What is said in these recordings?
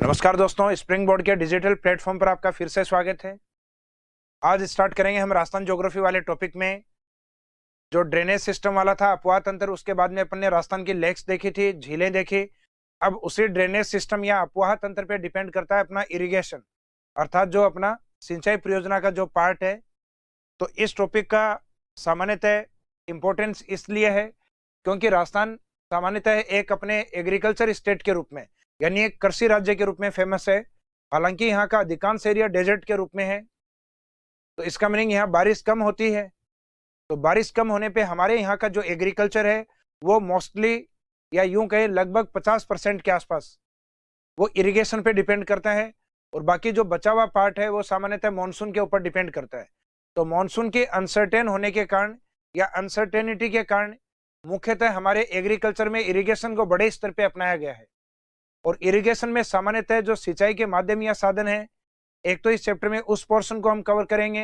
नमस्कार दोस्तों, spring board के डिजिटल प्लेटफॉर्म पर आपका फिर से स्वागत है। आज स्टार्ट करेंगे हम राजस्थान ज्योग्राफी वाले टॉपिक में। जो ड्रेनेज सिस्टम वाला था अपवाह तंत्र, उसके बाद में अपन ने राजस्थान की लेक्स देखी थी, झीलें देखी। अब उसी ड्रेनेज सिस्टम या अपवाह तंत्र पे डिपेंड करता है अपना इरिगेशन, अर्थात जो अपना सिंचाई परियोजना का जो पार्ट है। तो इस टॉपिक का सामान्यतः इम्पोर्टेंस इसलिए है क्योंकि राजस्थान सामान्यतः एक अपने एग्रीकल्चर स्टेट के रूप में, यानी एक कृषि राज्य के रूप में फेमस है। हालांकि यहाँ का अधिकांश एरिया डेजर्ट के रूप में है, तो इसका मीनिंग यहाँ बारिश कम होती है। तो बारिश कम होने पे हमारे यहाँ का जो एग्रीकल्चर है वो मोस्टली, या यूं कहें लगभग 50% के आसपास वो इरिगेशन पे डिपेंड करता है, और बाकी जो बचा हुआ पार्ट है वो सामान्यतः मानसून के ऊपर डिपेंड करता है। तो मानसून के अनसर्टेन होने के कारण या अनसर्टेनिटी के कारण मुख्यतः हमारे एग्रीकल्चर में इरिगेशन को बड़े स्तर पे अपनाया गया है। और इरिगेशन में सामान्यतः जो सिंचाई के माध्यम या साधन है, एक तो इस चैप्टर में उस पोर्शन को हम कवर करेंगे,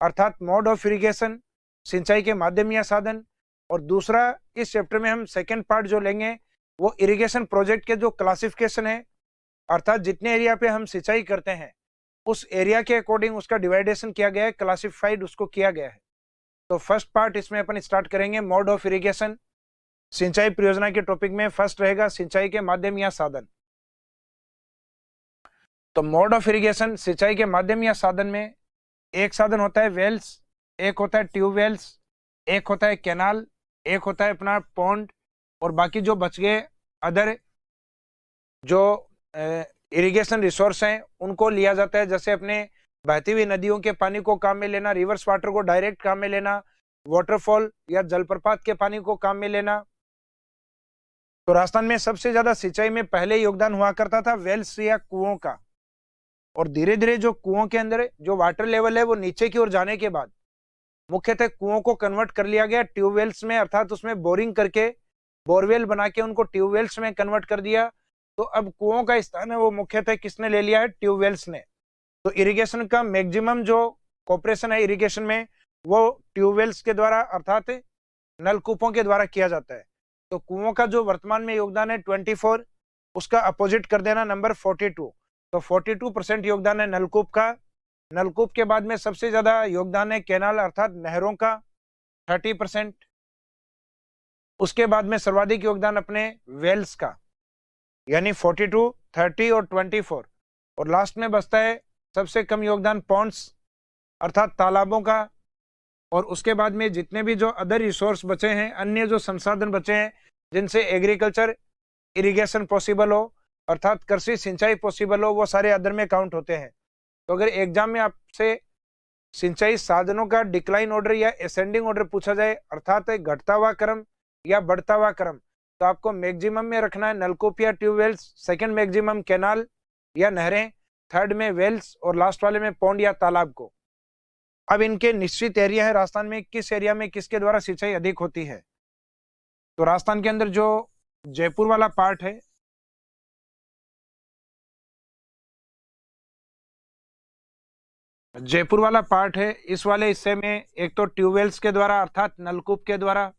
अर्थात मोड ऑफ इरिगेशन, सिंचाई के माध्यम या साधन। और दूसरा इस चैप्टर में हम सेकेंड पार्ट जो लेंगे वो इरिगेशन प्रोजेक्ट के जो क्लासिफिकेशन है, अर्थात जितने एरिया पे हम सिंचाई करते हैं उस एरिया के अकॉर्डिंग उसका डिवाइडेशन किया गया है, क्लासिफाइड उसको किया गया है। तो फर्स्ट पार्ट इसमें अपन स्टार्ट करेंगे मोड ऑफ इरिगेशन। सिंचाई परियोजना के टॉपिक में फर्स्ट रहेगा सिंचाई के माध्यम या साधन। तो मोड ऑफ इरिगेशन, सिंचाई के माध्यम या साधन में एक साधन होता है वेल्स, एक होता है ट्यूबवेल्स, एक होता है कैनाल, एक होता है अपना पॉन्ड, और बाकी जो बच गए अदर जो इरिगेशन रिसोर्स हैं उनको लिया जाता है। जैसे अपने बहती हुई नदियों के पानी को काम में लेना, रिवर्स वाटर को डायरेक्ट काम में लेना, वाटरफॉल या जलप्रपात के पानी को काम में लेना। तो राजस्थान में सबसे ज्यादा सिंचाई में पहले योगदान हुआ करता था वेल्स या कुओं का, और धीरे धीरे जो कुओं के अंदर जो वाटर लेवल है वो नीचे की ओर जाने के बाद मुख्यतः कुओं को कन्वर्ट कर लिया गया ट्यूबवेल्स में, अर्थात उसमें बोरिंग करके बोरवेल बना के उनको ट्यूबवेल्स में कन्वर्ट कर दिया। तो अब कुओं का स्थान है वो मुख्यतः किसने ले लिया है? ट्यूबवेल्स ने। तो इरिगेशन का मैक्सिमम जो कॉपरेशन है इरिगेशन में वो ट्यूबवेल्स के द्वारा अर्थात नलकूपों के द्वारा किया जाता है। तो कुओं का जो वर्तमान में योगदान है 24, उसका अपोजिट कर देना नंबर 42। तो 42% योगदान है नलकूप का। नलकूप के बाद में सबसे ज्यादा योगदान है कैनाल अर्थात नहरों का 30%। उसके बाद में सर्वाधिक योगदान अपने वेल्स का, यानी 42, 30 और 24। और लास्ट में बचता है सबसे कम योगदान पॉन्ड्स अर्थात तालाबों का। और उसके बाद में जितने भी जो अदर रिसोर्स बचे हैं, अन्य जो संसाधन बचे हैं जिनसे एग्रीकल्चर इरिगेशन पॉसिबल हो, अर्थात कृषि सिंचाई पॉसिबल हो, वो सारे अदर में काउंट होते हैं। तो अगर एग्जाम में आपसे सिंचाई साधनों का डिक्लाइन ऑर्डर या असेंडिंग ऑर्डर पूछा जाए, अर्थात घटता हुआ क्रम या बढ़ता हुआ क्रम, तो आपको मैक्सिमम में रखना है नलकूप या ट्यूबवेल्स, सेकंड मैक्सिमम कैनाल या नहरें, थर्ड में वेल्स और लास्ट वाले में पौंड या तालाब को। अब इनके निश्चित एरिया है राजस्थान में, किस एरिया में किसके द्वारा सिंचाई अधिक होती है। तो राजस्थान के अंदर जो जयपुर वाला पार्ट है, जयपुर वाला पार्ट है, इस वाले हिस्से में एक तो ट्यूबवेल्स के द्वारा अर्थात नलकूप के द्वारा,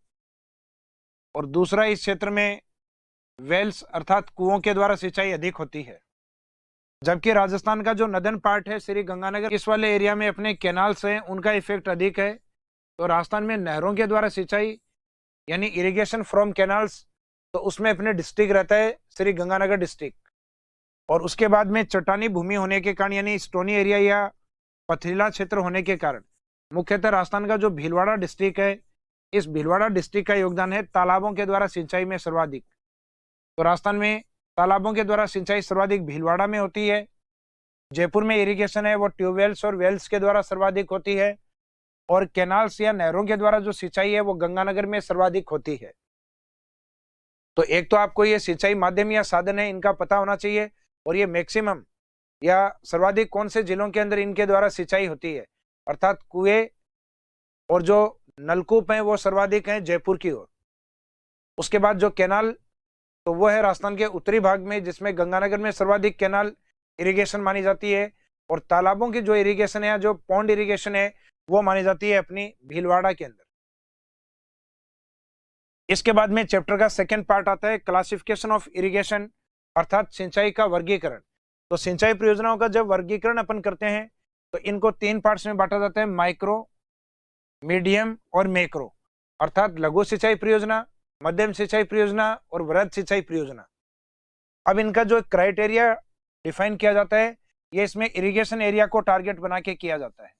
और दूसरा इस क्षेत्र में वेल्स अर्थात कुओं के द्वारा सिंचाई अधिक होती है। जबकि राजस्थान का जो नदन पार्ट है श्री गंगानगर, इस वाले एरिया में अपने कैनाल्स हैं, उनका इफेक्ट अधिक है। तो राजस्थान में नहरों के द्वारा सिंचाई यानी इरिगेशन फ्रॉम कैनाल्स, तो उसमें अपने डिस्ट्रिक्ट रहता है श्री गंगानगर डिस्ट्रिक्ट। और उसके बाद में चट्टानी भूमि होने के कारण यानी स्टोनी एरिया या पथरीला क्षेत्र होने के कारण मुख्यतः राजस्थान का जो भीलवाड़ा डिस्ट्रिक्ट है, इस भीलवाड़ा डिस्ट्रिक्ट का योगदान है तालाबों के द्वारा सिंचाई में सर्वाधिक। तो राजस्थान में तालाबों के द्वारा सिंचाई सर्वाधिक भीलवाड़ा में होती है। जयपुर में इरिगेशन है वो ट्यूबवेल्स और वेल्स के द्वारा सर्वाधिक होती है, और कैनाल्स या नहरों के द्वारा जो सिंचाई है वो गंगानगर में सर्वाधिक होती है। तो एक तो आपको ये सिंचाई माध्यम या साधन है इनका पता होना चाहिए, और ये मैक्सिमम या सर्वाधिक कौन से जिलों के अंदर इनके द्वारा सिंचाई होती है, अर्थात कुएं और जो नलकूप हैं वो सर्वाधिक हैं जयपुर की ओर। उसके बाद जो कैनाल, तो वो है राजस्थान के उत्तरी भाग में, जिसमें गंगानगर में सर्वाधिक कैनाल इरिगेशन मानी जाती है, और तालाबों की जो इरिगेशन है, जो पॉन्ड इरिगेशन है, वो मानी जाती है अपनी भीलवाड़ा के अंदर। इसके बाद में चैप्टर का सेकंड पार्ट आता है क्लासिफिकेशन ऑफ इरिगेशन, अर्थात सिंचाई का वर्गीकरण। तो सिंचाई परियोजनाओं का जब वर्गीकरण अपन करते हैं तो इनको 3 पार्ट्स में बांटा जाता है, माइक्रो, मीडियम और मैक्रो, अर्थात लघु सिंचाई परियोजना, मध्यम सिंचाई परियोजना और वृहद सिंचाई परियोजना। अब इनका जो क्राइटेरिया डिफाइन किया जाता है, ये इसमें इरिगेशन एरिया को टारगेट बना के किया जाता है।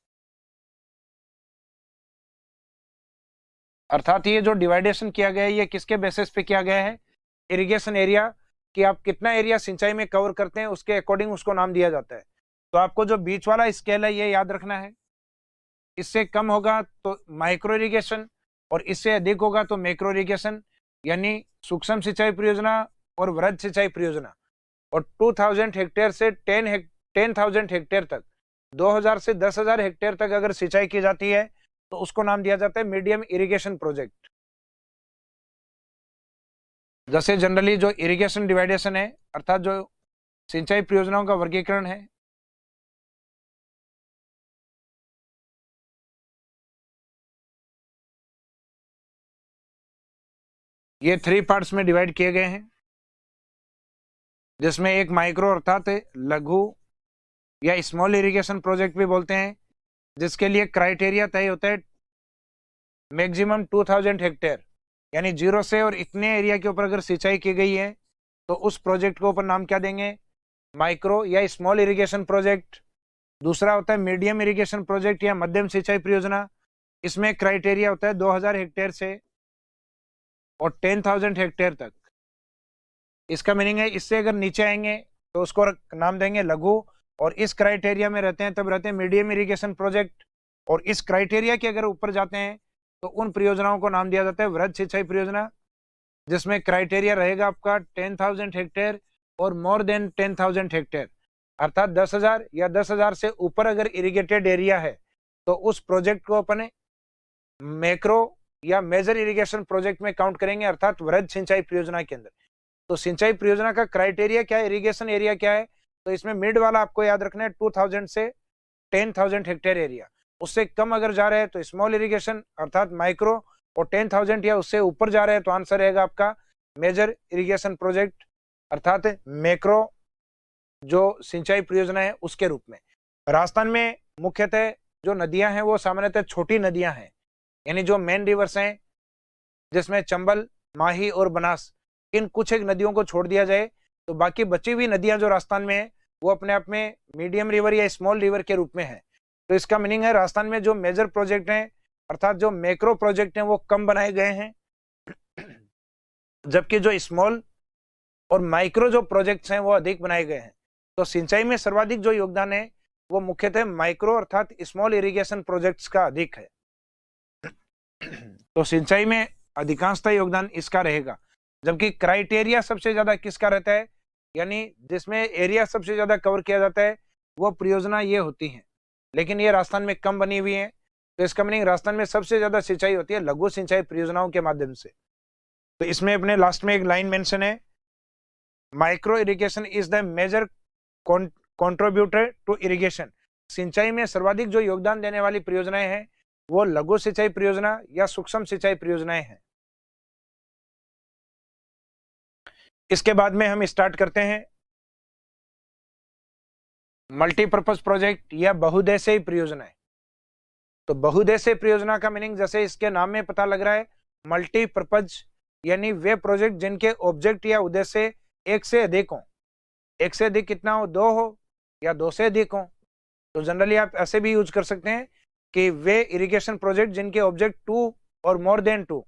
अर्थात ये जो डिवाइडेशन किया गया है ये किसके बेसिस पे किया गया है, इरिगेशन एरिया, कि आप कितना एरिया सिंचाई में कवर करते हैं उसके अकॉर्डिंग उसको नाम दिया जाता है। तो आपको जो बीच वाला स्केल है ये याद रखना है, इससे कम होगा तो माइक्रो इरिगेशन और इससे अधिक होगा तो मैक्रो इरिगेशन, यानी सूक्ष्म सिंचाई परियोजना और वृहद सिंचाई परियोजना। और 2000 हेक्टेयर से 10,000 हेक्टेयर तक, 2000 से 10,000 हेक्टेयर तक अगर सिंचाई की जाती है तो उसको नाम दिया जाता है मीडियम इरिगेशन प्रोजेक्ट। जैसे जनरली जो इरिगेशन डिवाइडेशन है, अर्थात जो सिंचाई परियोजनाओं का वर्गीकरण है, ये 3 पार्ट्स में डिवाइड किए गए हैं, जिसमें एक माइक्रो अर्थात लघु या स्मॉल इरिगेशन प्रोजेक्ट भी बोलते हैं, जिसके लिए क्राइटेरिया तय होता है मैक्सिमम 2000 हेक्टेयर, यानी 0 से और इतने एरिया के ऊपर अगर सिंचाई की गई है तो उस प्रोजेक्ट को ऊपर नाम क्या देंगे, माइक्रो या स्मॉल इरिगेशन प्रोजेक्ट। दूसरा होता है मीडियम इरिगेशन प्रोजेक्ट या मध्यम सिंचाई परियोजना, इसमें क्राइटेरिया होता है 2000 हेक्टेयर से और 10,000 हेक्टेयर तक। इसका मीनिंग है इससे अगर नीचे आएंगे तो उसको नाम देंगे लघु, और इस क्राइटेरिया में रहते हैं तब रहते हैं मीडियम इरिगेशन प्रोजेक्ट, और इस क्राइटेरिया के अगर ऊपर जाते हैं तो उन परियोजनाओं को नाम दिया जाता है वृहद सिंचाई परियोजना, जिसमें क्राइटेरिया रहेगा आपका 10,000 हेक्टेयर और मोर देन 10,000 हेक्टेयर, अर्थात 10,000 या 10,000 से ऊपर अगर इरिगेटेड एरिया है तो उस प्रोजेक्ट को अपने मैक्रो या मेजर इरिगेशन प्रोजेक्ट में काउंट करेंगे, अर्थात वृहद सिंचाई परियोजना के अंदर। तो सिंचाई परियोजना का क्राइटेरिया क्या है, इरिगेशन एरिया क्या है, तो इसमें मिड वाला आपको याद रखना है 2000 से 10,000 हेक्टेयर एरिया, उससे कम अगर जा रहे हैं तो स्मॉल इरिगेशन अर्थात माइक्रो, और 10,000 या उससे ऊपर जा रहे हैं तो आंसर रहेगा आपका मेजर इरिगेशन प्रोजेक्ट अर्थात मैक्रो जो सिंचाई परियोजना है उसके रूप में। राजस्थान में मुख्यतः जो नदियां हैं वो सामान्यतः छोटी नदियां हैं, यानी जो मेन रिवर्स हैं जिसमें चंबल, माही और बनास, इन कुछ एक नदियों को छोड़ दिया जाए तो बाकी बची हुई नदियां जो राजस्थान में है वो अपने आप में मीडियम रिवर या स्मॉल रिवर के रूप में है। तो इसका मीनिंग है राजस्थान में जो मेजर प्रोजेक्ट हैं अर्थात जो मैक्रो प्रोजेक्ट हैं वो कम बनाए गए हैं, जबकि जो स्मॉल और माइक्रो जो प्रोजेक्ट्स हैं वो अधिक बनाए गए हैं। तो सिंचाई में सर्वाधिक जो योगदान है वो मुख्यतः माइक्रो अर्थात स्मॉल इरिगेशन प्रोजेक्ट्स का अधिक है। तो सिंचाई में अधिकांशतः योगदान इसका रहेगा, जबकि क्राइटेरिया सबसे ज्यादा किसका रहता है, यानी जिसमें एरिया सबसे ज्यादा कवर किया जाता है वो परियोजना ये होती है, लेकिन ये राजस्थान में कम बनी हुई है। तो इसका मीनिंग राजस्थान में सबसे ज्यादा सिंचाई होती है लघु सिंचाई परियोजनाओं के माध्यम से। तो इसमें अपने लास्ट में एक लाइन मेंशन है, micro irrigation is the major contributor to irrigation. सिंचाई में सर्वाधिक जो योगदान देने वाली परियोजनाएं हैं वो लघु सिंचाई परियोजना या सूक्ष्म सिंचाई परियोजनाएं हैं। इसके बाद में हम स्टार्ट करते हैं मल्टीपर्पज प्रोजेक्ट या बहुउद्देश्यीय परियोजनाएं। तो बहुउद्देश्यीय परियोजना का मीनिंग जैसे इसके नाम में पता लग रहा है, मल्टीपर्पज यानी वे प्रोजेक्ट जिनके ऑब्जेक्ट या उद्देश्य एक से अधिक हो। एक से अधिक कितना हो, 2 हो या 2 से अधिक हो। तो जनरली आप ऐसे भी यूज कर सकते हैं कि वे इरिगेशन प्रोजेक्ट जिनके ऑब्जेक्ट 2 और मोर देन 2,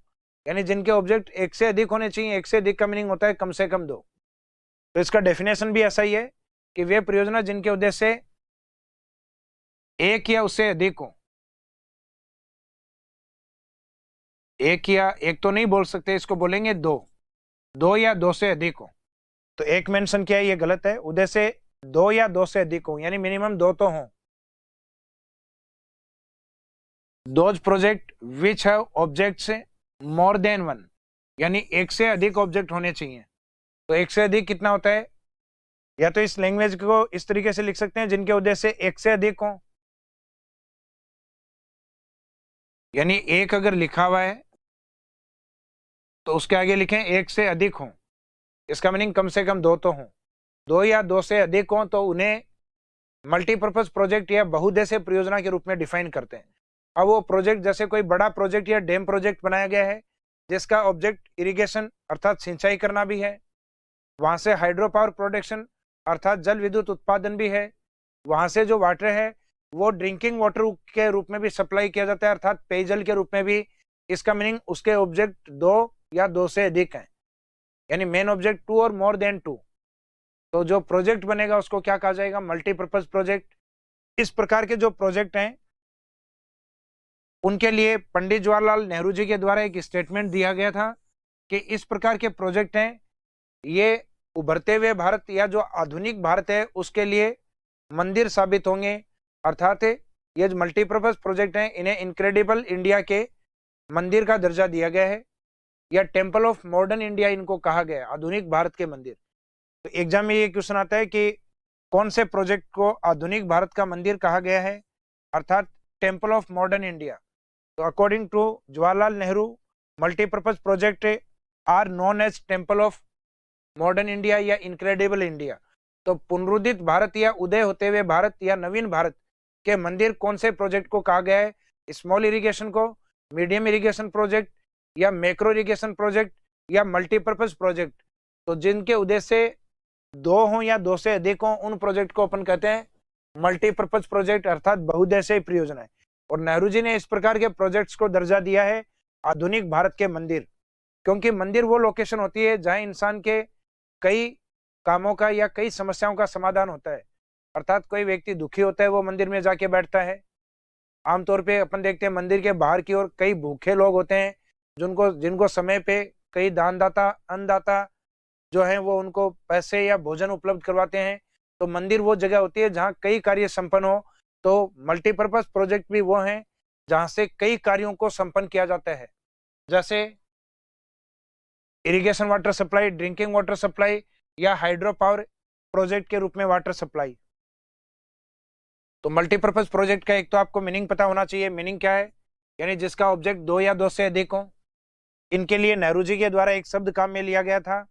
यानी जिनके ऑब्जेक्ट एक से अधिक होने चाहिए। एक से अधिक का मीनिंग होता है कम से कम 2। तो इसका डेफिनेशन भी ऐसा ही है कि वे परियोजना जिनके उद्देश्य एक या उससे अधिक हो। एक या एक तो नहीं बोल सकते, इसको बोलेंगे 2 या 2 से अधिक हो। तो एक मेंशन किया है ये गलत है, उद्देश्य 2 या 2 से अधिक हो, यानी मिनिमम 2 तो हो। Those project which have objects more than 1, यानी एक से अधिक ऑब्जेक्ट होने चाहिए। तो एक से अधिक कितना होता है, या तो इस लैंग्वेज को इस तरीके से लिख सकते हैं जिनके उद्देश्य एक से अधिक हो, यानी एक अगर लिखा हुआ है तो उसके आगे लिखें एक से अधिक हो। इसका मीनिंग कम से कम 2 तो हो। 2 या 2 से अधिक हों तो उन्हें मल्टीपर्पज प्रोजेक्ट या बहुउद्देश्य परियोजना के रूप में डिफाइन करते हैं। अब वो प्रोजेक्ट जैसे कोई बड़ा प्रोजेक्ट या डैम प्रोजेक्ट बनाया गया है जिसका ऑब्जेक्ट इरिगेशन अर्थात सिंचाई करना भी है, वहां से हाइड्रो पावर प्रोडक्शन अर्थात जल विद्युत उत्पादन भी है, वहां से जो वाटर है वो ड्रिंकिंग वाटर के रूप में भी सप्लाई किया जाता है अर्थात पेयजल के रूप में भी। इसका मीनिंग उसके ऑब्जेक्ट 2 या 2 से अधिक हैं, यानी मेन ऑब्जेक्ट 2 और मोर देन 2। तो जो प्रोजेक्ट बनेगा उसको क्या कहा जाएगा? Multipurpose project. इस प्रकार के जो प्रोजेक्ट हैं उनके लिए पंडित जवाहरलाल नेहरू जी के द्वारा एक स्टेटमेंट दिया गया था कि इस प्रकार के प्रोजेक्ट हैं ये उभरते हुए भारत या जो आधुनिक भारत है उसके लिए मंदिर साबित होंगे, अर्थात ये जो मल्टीपर्पज प्रोजेक्ट हैं इन्हें इनक्रेडिबल इंडिया के मंदिर का दर्जा दिया गया है या टेम्पल ऑफ मॉडर्न इंडिया इनको कहा गया है, आधुनिक भारत के मंदिर। तो एग्जाम में ये क्वेश्चन आता है कि कौन से प्रोजेक्ट को आधुनिक भारत का मंदिर कहा गया है, अर्थात टेम्पल ऑफ मॉडर्न इंडिया। तो according to Jawaharlal Nehru multipurpose project are known as temple of modern India या इनक्रेडिबल इंडिया। तो पुनरुद्धित भारत या उदय होते हुए भारत या नवीन भारत के मंदिर कौन से प्रोजेक्ट को कहा गया है? स्मॉल इरिगेशन को, मीडियम इरिगेशन प्रोजेक्ट या मैक्रो इरिगेशन प्रोजेक्ट या मल्टीपर्पज प्रोजेक्ट। तो जिनके उद्देश्य 2 हों या 2 से अधिक हों उन प्रोजेक्ट को अपन कहते हैं मल्टीपर्पज प्रोजेक्ट अर्थात बहुउद्देश्यीय परियोजनाएं। और नेहरू जी ने इस प्रकार के प्रोजेक्ट्स को दर्जा दिया है आधुनिक भारत के मंदिर, क्योंकि मंदिर वो लोकेशन होती है जहां इंसान के कई कामों का या कई समस्याओं का समाधान होता है। अर्थात कोई व्यक्ति दुखी होता है वो मंदिर में जाके बैठता है। आमतौर पे अपन देखते हैं मंदिर के बाहर की ओर कई भूखे लोग होते हैं जिनको समय पे कई दानदाता अन्नदाता जो है वो उनको पैसे या भोजन उपलब्ध करवाते हैं। तो मंदिर वो जगह होती है जहाँ कई कार्य संपन्न हो। तो मल्टीपर्पज प्रोजेक्ट भी वो हैं जहाँ से कई कार्यों को संपन्न किया जाता है, जैसे irrigation water supply, drinking water supply या हाइड्रो पावर प्रोजेक्ट के रूप में वाटर सप्लाई। तो मल्टीपर्पज प्रोजेक्ट का एक तो आपको मीनिंग पता होना चाहिए। मीनिंग क्या है? यानी जिसका ऑब्जेक्ट 2 या 2 से अधिक हो। इनके लिए नेहरू जी के द्वारा एक शब्द काम में लिया गया था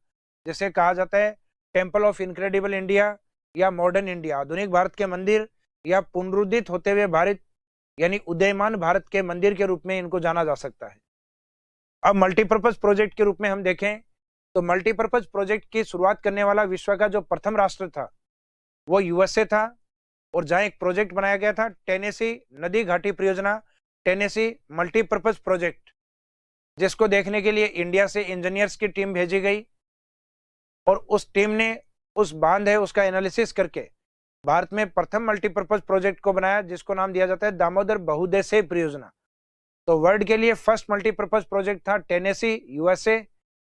जिसे कहा जाता है टेम्पल ऑफ इनक्रेडिबल इंडिया या मॉडर्न इंडिया, आधुनिक भारत के मंदिर या पुनरुद्धित होते हुए भारत यानी उदयमान भारत के मंदिर के रूप में इनको जाना जा सकता है। अब मल्टीपर्पज प्रोजेक्ट के रूप में हम देखें तो मल्टीपर्पज प्रोजेक्ट की शुरुआत करने वाला विश्व का जो प्रथम राष्ट्र था वो यूएसए था, और जहां एक प्रोजेक्ट बनाया गया था टेनेसी नदी घाटी परियोजना, टेनेसी मल्टीपर्पज प्रोजेक्ट, जिसको देखने के लिए इंडिया से इंजीनियर्स की टीम भेजी गई और उस टीम ने उस बांध है उसका एनालिसिस करके भारत में प्रथम मल्टीपर्पज प्रोजेक्ट को बनाया जिसको नाम दिया जाता है दामोदर बहुउद्देश्यीय परियोजना। तो वर्ल्ड के लिए फर्स्ट मल्टीपर्पज प्रोजेक्ट था टेनेसी यूएसए,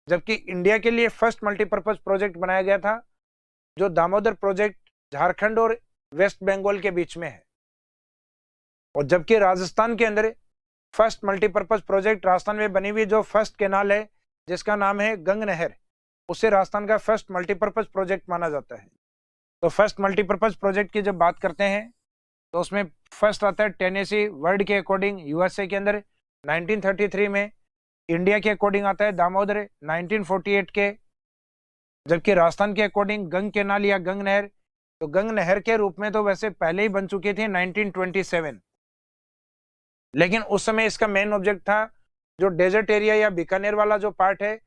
जबकि इंडिया के लिए फर्स्ट मल्टीपर्पज प्रोजेक्ट बनाया गया था जो दामोदर प्रोजेक्ट झारखंड और वेस्ट बंगाल के बीच में है। और जबकि राजस्थान के अंदर फर्स्ट मल्टीपर्पज प्रोजेक्ट राजस्थान में बनी हुई जो फर्स्ट कैनाल है जिसका नाम है गंग नहर, उसे राजस्थान का फर्स्ट मल्टीपर्पज प्रोजेक्ट माना जाता है। तो फर्स्ट मल्टीपर्पज प्रोजेक्ट की जब बात करते हैं तो उसमें फर्स्ट आता है टेनेसी, वर्ल्ड के अकॉर्डिंग यूएसए के अंदर 1933 में, इंडिया के अकॉर्डिंग आता है दामोदर 1948 के, जबकि राजस्थान के अकॉर्डिंग गंग कैनाल या गंग नहर, तो गंग नहर के रूप में तो वैसे पहले ही बन चुकी थी 1927, लेकिन उस समय इसका मेन ऑब्जेक्ट था जो डेजर्ट एरिया या बीकानेर वाला जो पार्ट है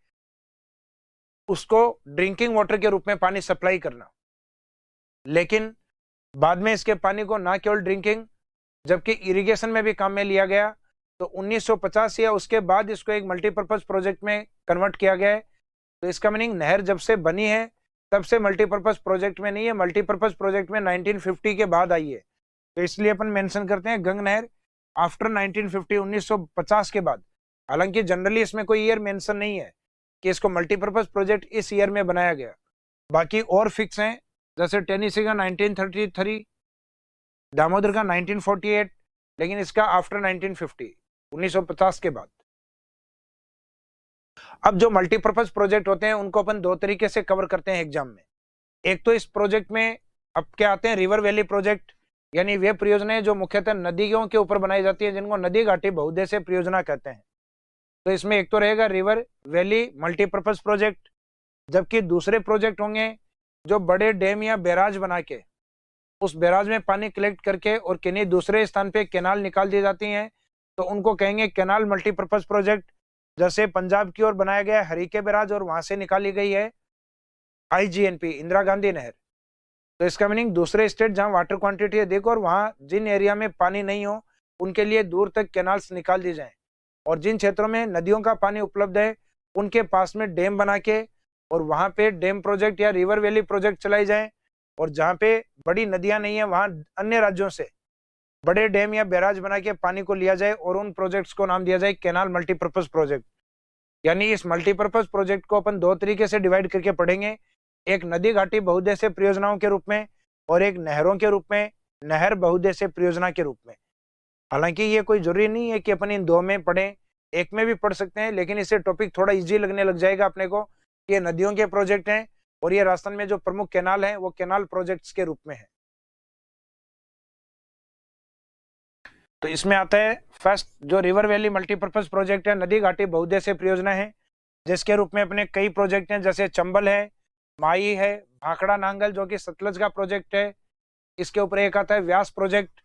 उसको ड्रिंकिंग वाटर के रूप में पानी सप्लाई करना। लेकिन बाद में इसके पानी को ना केवल ड्रिंकिंग जबकि इरिगेशन में भी काम में लिया गया। तो 1950 या उसके बाद इसको एक मल्टीपर्पज प्रोजेक्ट में कन्वर्ट किया गया है। तो इसका मीनिंग नहर जब से बनी है तब से मल्टीपर्पज प्रोजेक्ट में नहीं है, मल्टीपर्पज प्रोजेक्ट में 1950 के बाद आई है। तो इसलिए अपन मेंशन करते हैं गंग नहर आफ्टर 1950, 1950 के बाद। हालांकि जनरली इसमें कोई ईयर मेंशन नहीं है कि इसको मल्टीपर्पज प्रोजेक्ट इस ईयर में बनाया गया। बाकी और फिक्स हैं, जैसे टेनेसी का 1933, दामोदर का 1948, लेकिन इसका आफ्टर 1950, 1950 के बाद। अब जो मल्टीपर्पज प्रोजेक्ट होते हैं उनको अपन दो तरीके से कवर करते हैं एग्जाम में। एक तो इस प्रोजेक्ट में अब क्या आते हैं रिवर वैली प्रोजेक्ट, यानी वे परियोजनाएं जो मुख्यतः नदियों के ऊपर बनाई जाती है जिनको नदी घाटी बहुउद्देश्यीय परियोजना कहते हैं। तो इसमें एक तो रहेगा रिवर वैली मल्टीपर्पज प्रोजेक्ट, जबकि दूसरे प्रोजेक्ट होंगे जो बड़े डैम या बैराज बना के उस बैराज में पानी कलेक्ट करके और किन्हीं दूसरे स्थान पे कैनाल निकाल दी जाती हैं, तो उनको कहेंगे कैनाल मल्टीपर्पज प्रोजेक्ट। जैसे पंजाब की ओर बनाया गया हरीके बैराज और वहां से निकाली गई है IGNP, इंदिरा गांधी नहर। तो इसका मीनिंग दूसरे स्टेट जहां वाटर क्वांटिटी अधिक और वहां जिन एरिया में पानी नहीं हो उनके लिए दूर तक कैनाल्स निकाल दी जाएं, और जिन क्षेत्रों में नदियों का पानी उपलब्ध है उनके पास में डैम बना के और वहां पे डैम प्रोजेक्ट या रिवर वैली प्रोजेक्ट चलाई जाए, और जहां पे बड़ी नदियां नहीं है वहां अन्य राज्यों से बड़े डैम या बैराज बना के पानी को लिया जाए और उन प्रोजेक्ट्स को नाम दिया जाए कैनाल मल्टीपर्पज प्रोजेक्ट। यानी इस मल्टीपर्पज प्रोजेक्ट को अपन दो तरीके से डिवाइड करके पढ़ेंगे, एक नदी घाटी बहुउद्देश्य परियोजनाओं के रूप में और एक नहरों के रूप में, नहर बहुउद्देश्य परियोजना के रूप में। हालांकि ये कोई जरूरी नहीं है कि अपन इन दो में पढ़ें, एक में भी पढ़ सकते हैं, लेकिन इससे टॉपिक थोड़ा इजी लगने लग जाएगा अपने को। ये नदियों के प्रोजेक्ट हैं और ये राजस्थान में जो प्रमुख कैनाल हैं वो कैनाल प्रोजेक्ट्स के रूप में है। तो इसमें आता है फर्स्ट जो रिवर वैली मल्टीपर्पज प्रोजेक्ट है, नदी घाटी बहुउद्देश्य परियोजना है, जिसके रूप में अपने कई प्रोजेक्ट हैं, जैसे चंबल है, माई है, भाखड़ा नांगल जो कि सतलज का प्रोजेक्ट है। इसके ऊपर एक आता है व्यास प्रोजेक्ट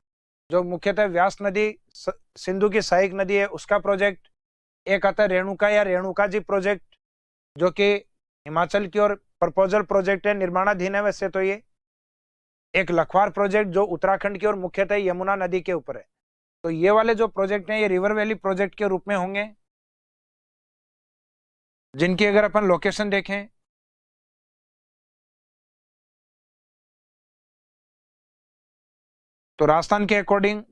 जो मुख्यतः व्यास नदी सिंधु की सहायक नदी है उसका प्रोजेक्ट। एक आता है रेणुका या रेणुका जी प्रोजेक्ट जो कि हिमाचल की ओर प्रपोजल प्रोजेक्ट है, निर्माणाधीन है वैसे तो ये। एक लखवार प्रोजेक्ट जो उत्तराखंड की ओर मुख्यतः यमुना नदी के ऊपर है। तो ये वाले जो प्रोजेक्ट हैं ये रिवर वैली प्रोजेक्ट के रूप में होंगे, जिनकी अगर अपन लोकेशन देखें तो राजस्थान के अकॉर्डिंग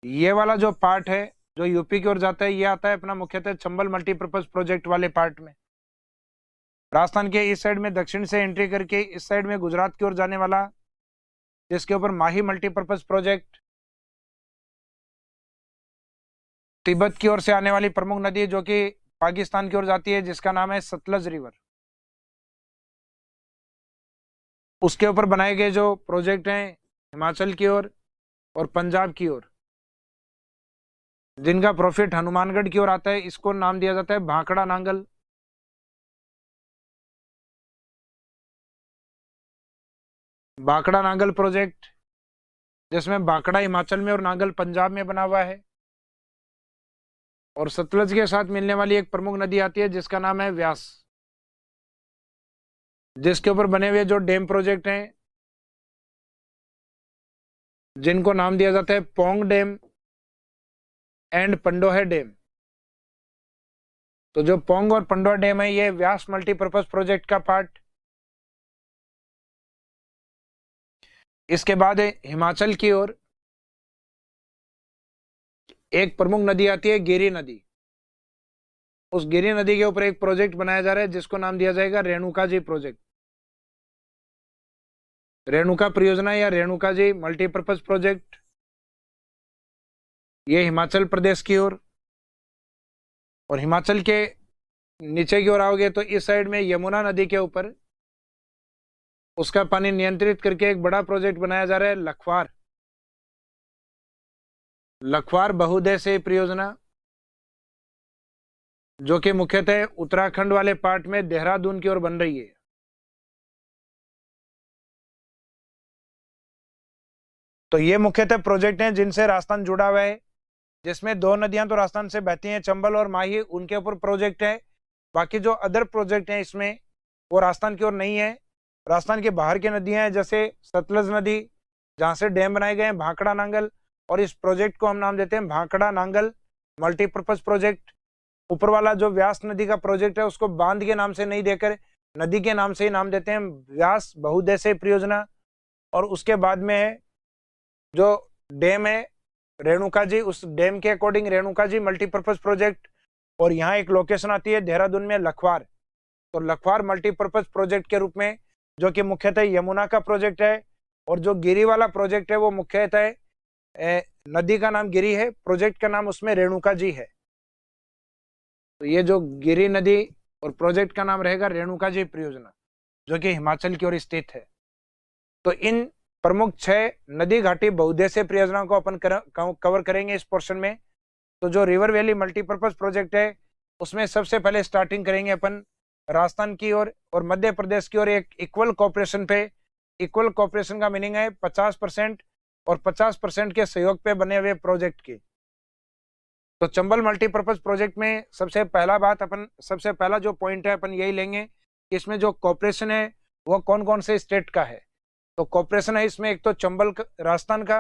ये वाला जो पार्ट है जो यूपी की ओर जाता है ये आता है अपना मुख्यतः चंबल मल्टीपर्पज प्रोजेक्ट वाले पार्ट में। राजस्थान के इस साइड में दक्षिण से एंट्री करके इस साइड में गुजरात की ओर जाने वाला, जिसके ऊपर माही मल्टीपर्पज प्रोजेक्ट। तिब्बत की ओर से आने वाली प्रमुख नदी जो कि पाकिस्तान की ओर जाती है जिसका नाम है सतलज रिवर, उसके ऊपर बनाए गए जो प्रोजेक्ट हैं हिमाचल की ओर और पंजाब की ओर, जिनका प्रॉफिट हनुमानगढ़ की ओर आता है, इसको नाम दिया जाता है भाखड़ा नांगल। भाखड़ा नांगल प्रोजेक्ट जिसमें भाखड़ा हिमाचल में और नांगल पंजाब में बना हुआ है, और सतलज के साथ मिलने वाली एक प्रमुख नदी आती है जिसका नाम है व्यास, जिसके ऊपर बने हुए जो डैम प्रोजेक्ट हैं जिनको नाम दिया जाता है Pong dam and Pandoh dam. तो जो पोंग और पंडोह डैम है ये व्यास मल्टीपर्पज प्रोजेक्ट का पार्ट। इसके बाद हिमाचल की ओर एक प्रमुख नदी आती है गिरी नदी, उस गिरी नदी के ऊपर एक प्रोजेक्ट बनाया जा रहा है जिसको नाम दिया जाएगा रेणुका जी प्रोजेक्ट, रेणुका परियोजना या रेणुका जी मल्टीपर्पज प्रोजेक्ट। ये हिमाचल प्रदेश की ओर, और हिमाचल के नीचे की ओर आओगे तो इस साइड में यमुना नदी के ऊपर उसका पानी नियंत्रित करके एक बड़ा प्रोजेक्ट बनाया जा रहा है लखवार, लखवार बहुउद्देश्यीय परियोजना, जो कि मुख्यतः उत्तराखंड वाले पार्ट में देहरादून की ओर बन रही है। तो ये मुख्यतः प्रोजेक्ट हैं जिनसे राजस्थान जुड़ा हुआ है, जिसमें दो नदियां तो राजस्थान से बहती हैं, चंबल और माही, उनके ऊपर प्रोजेक्ट है। बाकी जो अदर प्रोजेक्ट हैं इसमें वो राजस्थान की ओर नहीं है, राजस्थान के बाहर की नदियां हैं, जैसे सतलज नदी जहां से डैम बनाए गए हैं भाखड़ा नांगल, और इस प्रोजेक्ट को हम नाम देते हैं भाखड़ा नांगल मल्टीपर्पज प्रोजेक्ट। ऊपर वाला जो व्यास नदी का प्रोजेक्ट है उसको बांध के नाम से नहीं देकर नदी के नाम से ही नाम देते हैं व्यास बहुउद्देश्यीय परियोजना। और उसके बाद में है जो डैम है रेणुका जी, उस डैम के according Renuka ji multipurpose project. और यहाँ एक लोकेशन आती है देहरादून में लखवार, तो लखवार मल्टीपर्पज प्रोजेक्ट के रूप में, जो कि मुख्यतः यमुना का प्रोजेक्ट है। और जो गिरी वाला प्रोजेक्ट है वो मुख्यतः नदी का नाम गिरी है, प्रोजेक्ट का नाम उसमें रेणुका जी है। तो ये जो गिरी नदी और प्रोजेक्ट का नाम रहेगा रेणुका जी परियोजना, जो कि हिमाचल की ओर स्थित है। तो इन प्रमुख 6 नदी घाटी बहुउद्देश्यीय परियोजनाओं को अपन कवर करेंगे इस पोर्शन में। तो जो रिवर वैली मल्टीपर्पज प्रोजेक्ट है उसमें सबसे पहले स्टार्टिंग करेंगे अपन राजस्थान की ओर और मध्य प्रदेश की ओर एक इक्वल कोऑपरेशन पे, इक्वल कोऑपरेशन का मीनिंग है 50% और 50% के सहयोग पे बने हुए प्रोजेक्ट की। तो चंबल मल्टीपर्पज प्रोजेक्ट में सबसे पहला जो पॉइंट है अपन यही लेंगे कि इसमें जो कोऑपरेशन है वो कौन कौन से स्टेट का है। तो कोऑपरेशन है इसमें एक तो राजस्थान का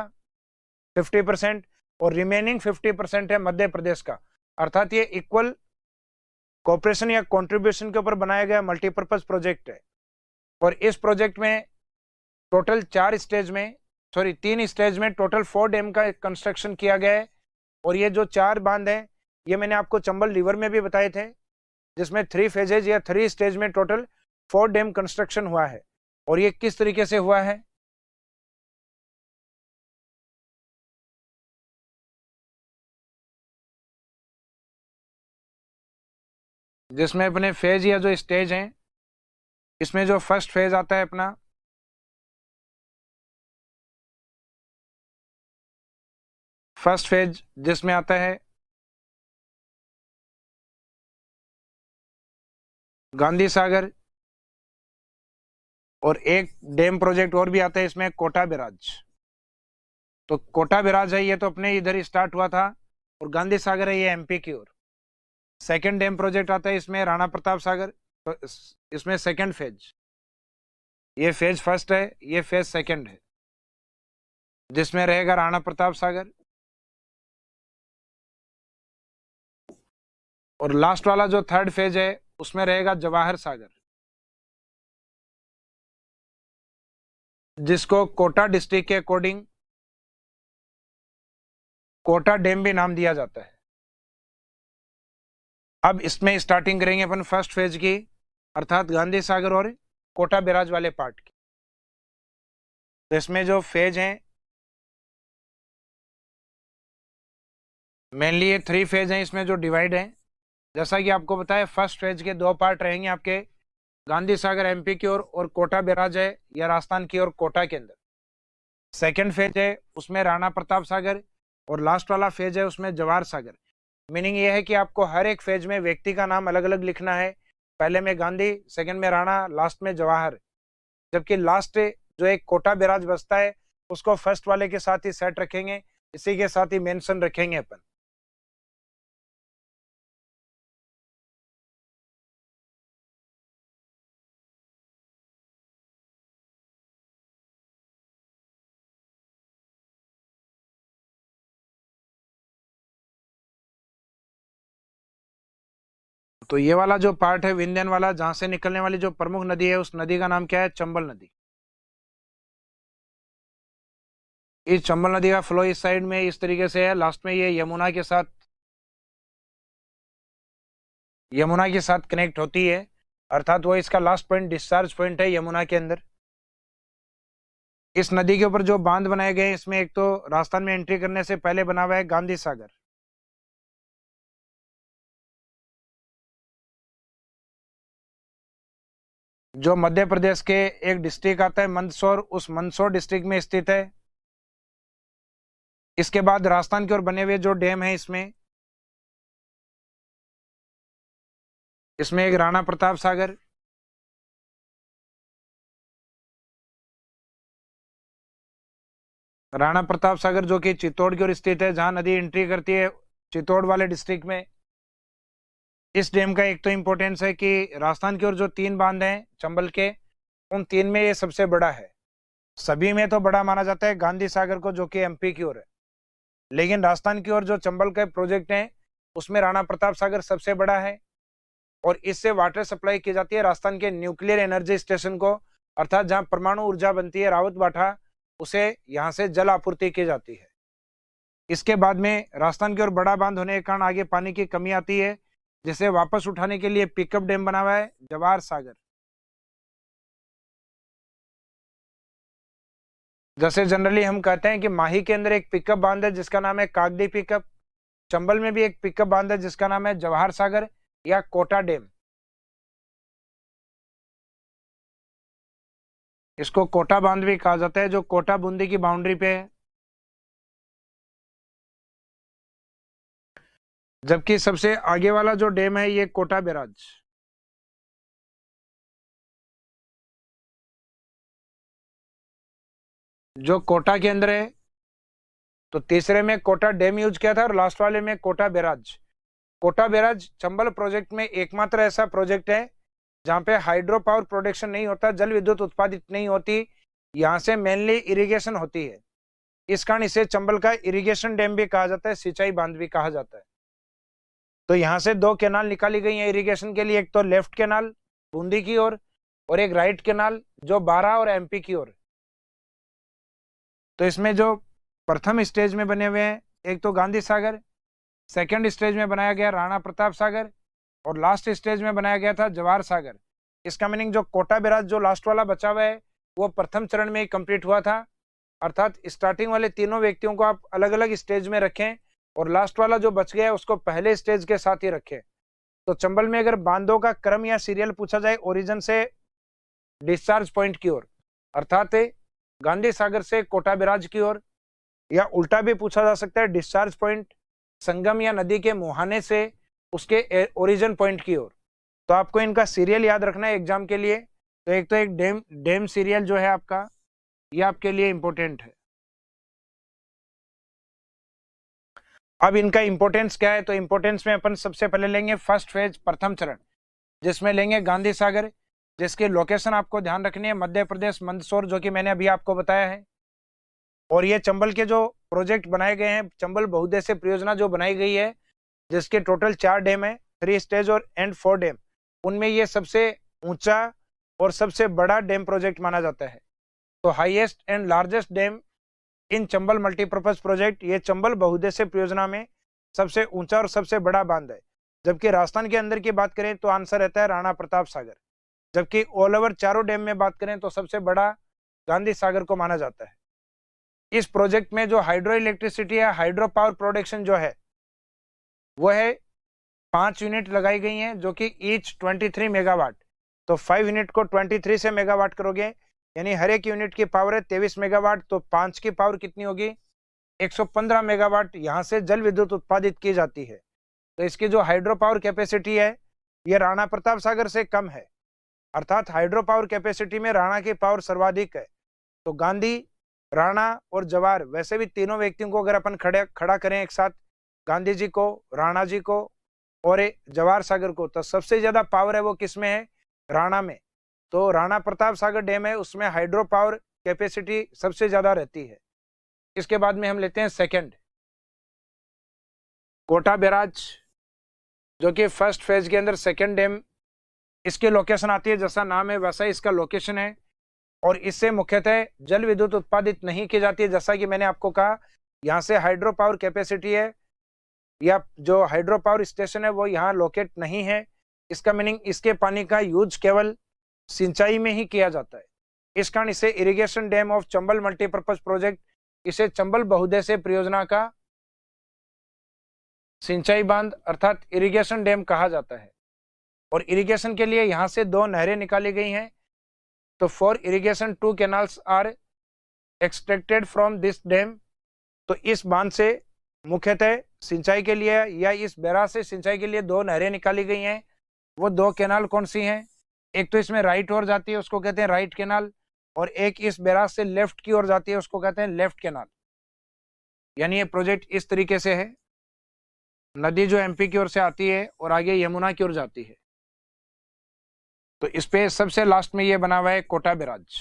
50% और रिमेनिंग 50% है मध्य प्रदेश का। अर्थात ये इक्वल कोऑपरेशन या कंट्रीब्यूशन के ऊपर बनाया गया मल्टीपर्पज प्रोजेक्ट है। और इस प्रोजेक्ट में टोटल 3 स्टेज में टोटल 4 डैम का कंस्ट्रक्शन किया गया है। और ये जो 4 बांध हैं ये मैंने आपको चंबल रिवर में भी बताए थे, जिसमें 3 फेजेज या 3 स्टेज में टोटल 4 डैम कंस्ट्रक्शन हुआ है। और ये किस तरीके से हुआ है, जिसमें अपने फेज या जो स्टेज हैं, इसमें जो फर्स्ट फेज आता है अपना, फर्स्ट फेज जिसमें आता है गांधी सागर, और एक डैम प्रोजेक्ट और भी आता है इसमें कोटा बैराज। तो कोटा बैराज है ये तो अपने इधर ही स्टार्ट हुआ था, और गांधी सागर है ये एमपी की ओर। सेकंड डैम प्रोजेक्ट आता है इसमें राणा प्रताप सागर। तो इसमें सेकंड फेज, ये फेज फर्स्ट है, ये फेज सेकंड है, जिसमें रहेगा राणा प्रताप सागर। और लास्ट वाला जो थर्ड फेज है उसमें रहेगा जवाहर सागर, जिसको कोटा डिस्ट्रिक्ट के अकॉर्डिंग कोटा डैम भी नाम दिया जाता है। अब इसमें स्टार्टिंग करेंगे अपन फर्स्ट फेज की, अर्थात गांधी सागर और कोटा बैराज वाले पार्ट की। तो इसमें जो फेज हैं मेनली ये 3 फेज हैं, इसमें जो डिवाइड है, जैसा कि आपको बताया फर्स्ट फेज के 2 पार्ट रहेंगे आपके, गांधी सागर एमपी की ओर और कोटा बैराज है या राजस्थान की ओर कोटा के अंदर। सेकंड फेज है उसमें राणा प्रताप सागर, और लास्ट वाला फेज है उसमें जवाहर सागर। मीनिंग ये है कि आपको हर एक फेज में व्यक्ति का नाम अलग अलग लिखना है, पहले में गांधी, सेकंड में राणा, लास्ट में जवाहर। जबकि लास्ट जो एक कोटा बैराज बसता है उसको फर्स्ट वाले के साथ ही सेट रखेंगे, इसी के साथ ही मेंशन रखेंगे अपन। तो ये वाला जो पार्ट है विंध्यन वाला, जहां से निकलने वाली जो प्रमुख नदी है उस नदी का नाम क्या है, चंबल नदी। इस चंबल नदी का फ्लो इस साइड में इस तरीके से है, लास्ट में ये यमुना के साथ कनेक्ट होती है, अर्थात वो इसका लास्ट पॉइंट डिस्चार्ज पॉइंट है यमुना के अंदर। इस नदी के ऊपर जो बांध बनाए गए हैं इसमें एक तो राजस्थान में एंट्री करने से पहले बना हुआ है गांधी सागर, जो मध्य प्रदेश के एक डिस्ट्रिक्ट आता है मंदसौर, उस मंदसौर डिस्ट्रिक्ट में स्थित है। इसके बाद राजस्थान की ओर बने हुए जो डैम है इसमें एक राणा प्रताप सागर, राणा प्रताप सागर जो कि चित्तौड़ की ओर स्थित है, जहां नदी एंट्री करती है चित्तौड़ वाले डिस्ट्रिक्ट में। इस डैम का एक तो इम्पोर्टेंस है कि राजस्थान की ओर जो 3 बांध हैं चंबल के, उन 3 में ये सबसे बड़ा है। सभी में तो बड़ा माना जाता है गांधी सागर को, जो कि एमपी की ओर है, लेकिन राजस्थान की ओर जो चंबल के प्रोजेक्ट हैं उसमें राणा प्रताप सागर सबसे बड़ा है। और इससे वाटर सप्लाई की जाती है राजस्थान के न्यूक्लियर एनर्जी स्टेशन को, अर्थात जहां परमाणु ऊर्जा बनती है रावत बाठा, उसे यहाँ से जल आपूर्ति की जाती है। इसके बाद में राजस्थान की ओर बड़ा बांध होने के कारण आगे पानी की कमी आती है, जिसे वापस उठाने के लिए पिकअप डैम बना हुआ है जवाहर सागर। जैसे जनरली हम कहते हैं कि माही के अंदर एक पिकअप बांध है जिसका नाम है कागदी पिकअप, चंबल में भी एक पिकअप बांध है जिसका नाम है जवाहर सागर या कोटा डैम। इसको कोटा बांध भी कहा जाता है, जो कोटा बूंदी की बाउंड्री पे है। जबकि सबसे आगे वाला जो डैम है ये कोटा बैराज, जो कोटा के अंदर है, तो तीसरे में कोटा डैम यूज किया था और लास्ट वाले में Kota barrage. Kota barrage Chambal project में एकमात्र ऐसा प्रोजेक्ट है जहां पे हाइड्रो पावर प्रोडक्शन नहीं होता, जल विद्युत उत्पादित नहीं होती, यहाँ से मेनली इरिगेशन होती है। इस कारण इसे चंबल का इरिगेशन डैम भी कहा जाता है, सिंचाई बांध भी कहा जाता है। तो यहाँ से दो कैनाल निकाली गई हैं इरिगेशन के लिए, एक तो लेफ्ट कैनाल बूंदी की ओर और एक राइट कैनाल जो बारा और एमपी की ओर। तो इसमें जो प्रथम स्टेज में बने हुए हैं, एक तो गांधी सागर, सेकंड स्टेज में बनाया गया राणा प्रताप सागर और लास्ट स्टेज में बनाया गया था जवाहर सागर। इसका मीनिंग जो कोटा बैराज जो लास्ट वाला बचा हुआ है वो प्रथम चरण में ही कंप्लीट हुआ था, अर्थात स्टार्टिंग वाले तीनों व्यक्तियों को आप अलग अलग स्टेज में रखें और लास्ट वाला जो बच गया है उसको पहले स्टेज के साथ ही रखें। तो चंबल में अगर बांधों का क्रम या सीरियल पूछा जाए ओरिजिन से डिस्चार्ज पॉइंट की ओर, अर्थात गांधी सागर से कोटा बैराज की ओर, या उल्टा भी पूछा जा सकता है डिस्चार्ज पॉइंट संगम या नदी के मुहाने से उसके ओरिजिन पॉइंट की ओर। तो आपको इनका सीरियल याद रखना है एग्जाम के लिए। तो एक तो एक डैम सीरियल जो है आपका, ये आपके लिए इंपॉर्टेंट है। अब इनका इंपॉर्टेंस क्या है, तो इंपॉर्टेंस में अपन सबसे पहले लेंगे फर्स्ट फेज प्रथम चरण, जिसमें लेंगे गांधी सागर, जिसकी लोकेशन आपको ध्यान रखनी है मध्य प्रदेश मंदसौर, जो कि मैंने अभी आपको बताया है। और ये चंबल के जो प्रोजेक्ट बनाए गए हैं, चंबल बहुउद्देश्य परियोजना जो बनाई गई है, जिसके टोटल 4 डैम है, 3 स्टेज और एंड 4 डैम, उनमें ये सबसे ऊंचा और सबसे बड़ा डैम प्रोजेक्ट माना जाता है। तो highest and largest dam in Chambal multipurpose project, ये चंबल बहुउद्देश्य परियोजना में सबसे ऊंचा और सबसे बड़ा बांध है। जबकि राजस्थान के अंदर की बात करें तो आंसर रहता है राणा प्रताप सागर। जबकि ऑल ओवर चारों डैम में बात करें तो सबसे बड़ा गांधी सागर को माना जाता है। इस प्रोजेक्ट में जो हाइड्रो इलेक्ट्रिसिटी या हाइड्रो पावर प्रोडक्शन जो है वो है 5 यूनिट लगाई गई हैं, जो कि ईच 23 मेगावाट। तो 5 यूनिट को 23 से मेगावाट करोगे यानी हर एक यूनिट की पावर है 23 मेगावाट, तो 5 की पावर कितनी होगी 115 मेगावाट। यहाँ से जल विद्युत उत्पादित की जाती है। तो इसकी जो हाइड्रो पावर कैपेसिटी है ये राणा प्रताप सागर से कम है, अर्थात हाइड्रो पावर कैपेसिटी में राणा की पावर सर्वाधिक है। तो गांधी, राणा और जवाहर, वैसे भी तीनों व्यक्तियों को अगर अपन खड़ा करें एक साथ, गांधी जी को, राणा जी को और जवाहर सागर को, तो सबसे ज्यादा पावर है वो किसमें है, राणा में। तो राणा प्रताप सागर डैम है उसमें हाइड्रो पावर कैपेसिटी सबसे ज्यादा रहती है। इसके बाद में हम लेते हैं सेकंड कोटा बैराज, जो कि फर्स्ट फेज के अंदर सेकंड डैम। इसकी लोकेशन आती है, जैसा नाम है वैसा इसका लोकेशन है, और इससे मुख्यतः जल विद्युत उत्पादित नहीं की जाती है। जैसा कि मैंने आपको कहा, यहाँ से हाइड्रो पावर कैपेसिटी है या जो हाइड्रो पावर स्टेशन है वो यहाँ लोकेट नहीं है। इसका मीनिंग इसके पानी का यूज केवल सिंचाई में ही किया जाता है। इस कारण इसे irrigation dam of Chambal multipurpose project, इसे चंबल बहुउद्देश्य परियोजना का सिंचाई बांध अर्थात इरिगेशन डैम कहा जाता है। और इरिगेशन के लिए यहाँ से 2 नहरें निकाली गई हैं। तो for irrigation 2 canals are extracted from this dam. तो इस बांध से मुख्यतः सिंचाई के लिए या इस बैराज से सिंचाई के लिए 2 नहरें निकाली गई हैं। वो 2 कैनाल कौन सी हैं, एक तो इसमें राइट ओर जाती है उसको कहते हैं राइट कैनाल, और एक इस बैराज से लेफ्ट की ओर जाती है उसको कहते हैं लेफ्ट कैनाल। यानी ये प्रोजेक्ट इस तरीके से है, नदी जो एमपी की ओर से आती है और आगे यमुना की ओर जाती है। तो इस पे सबसे लास्ट में ये बना हुआ है कोटा बैराज।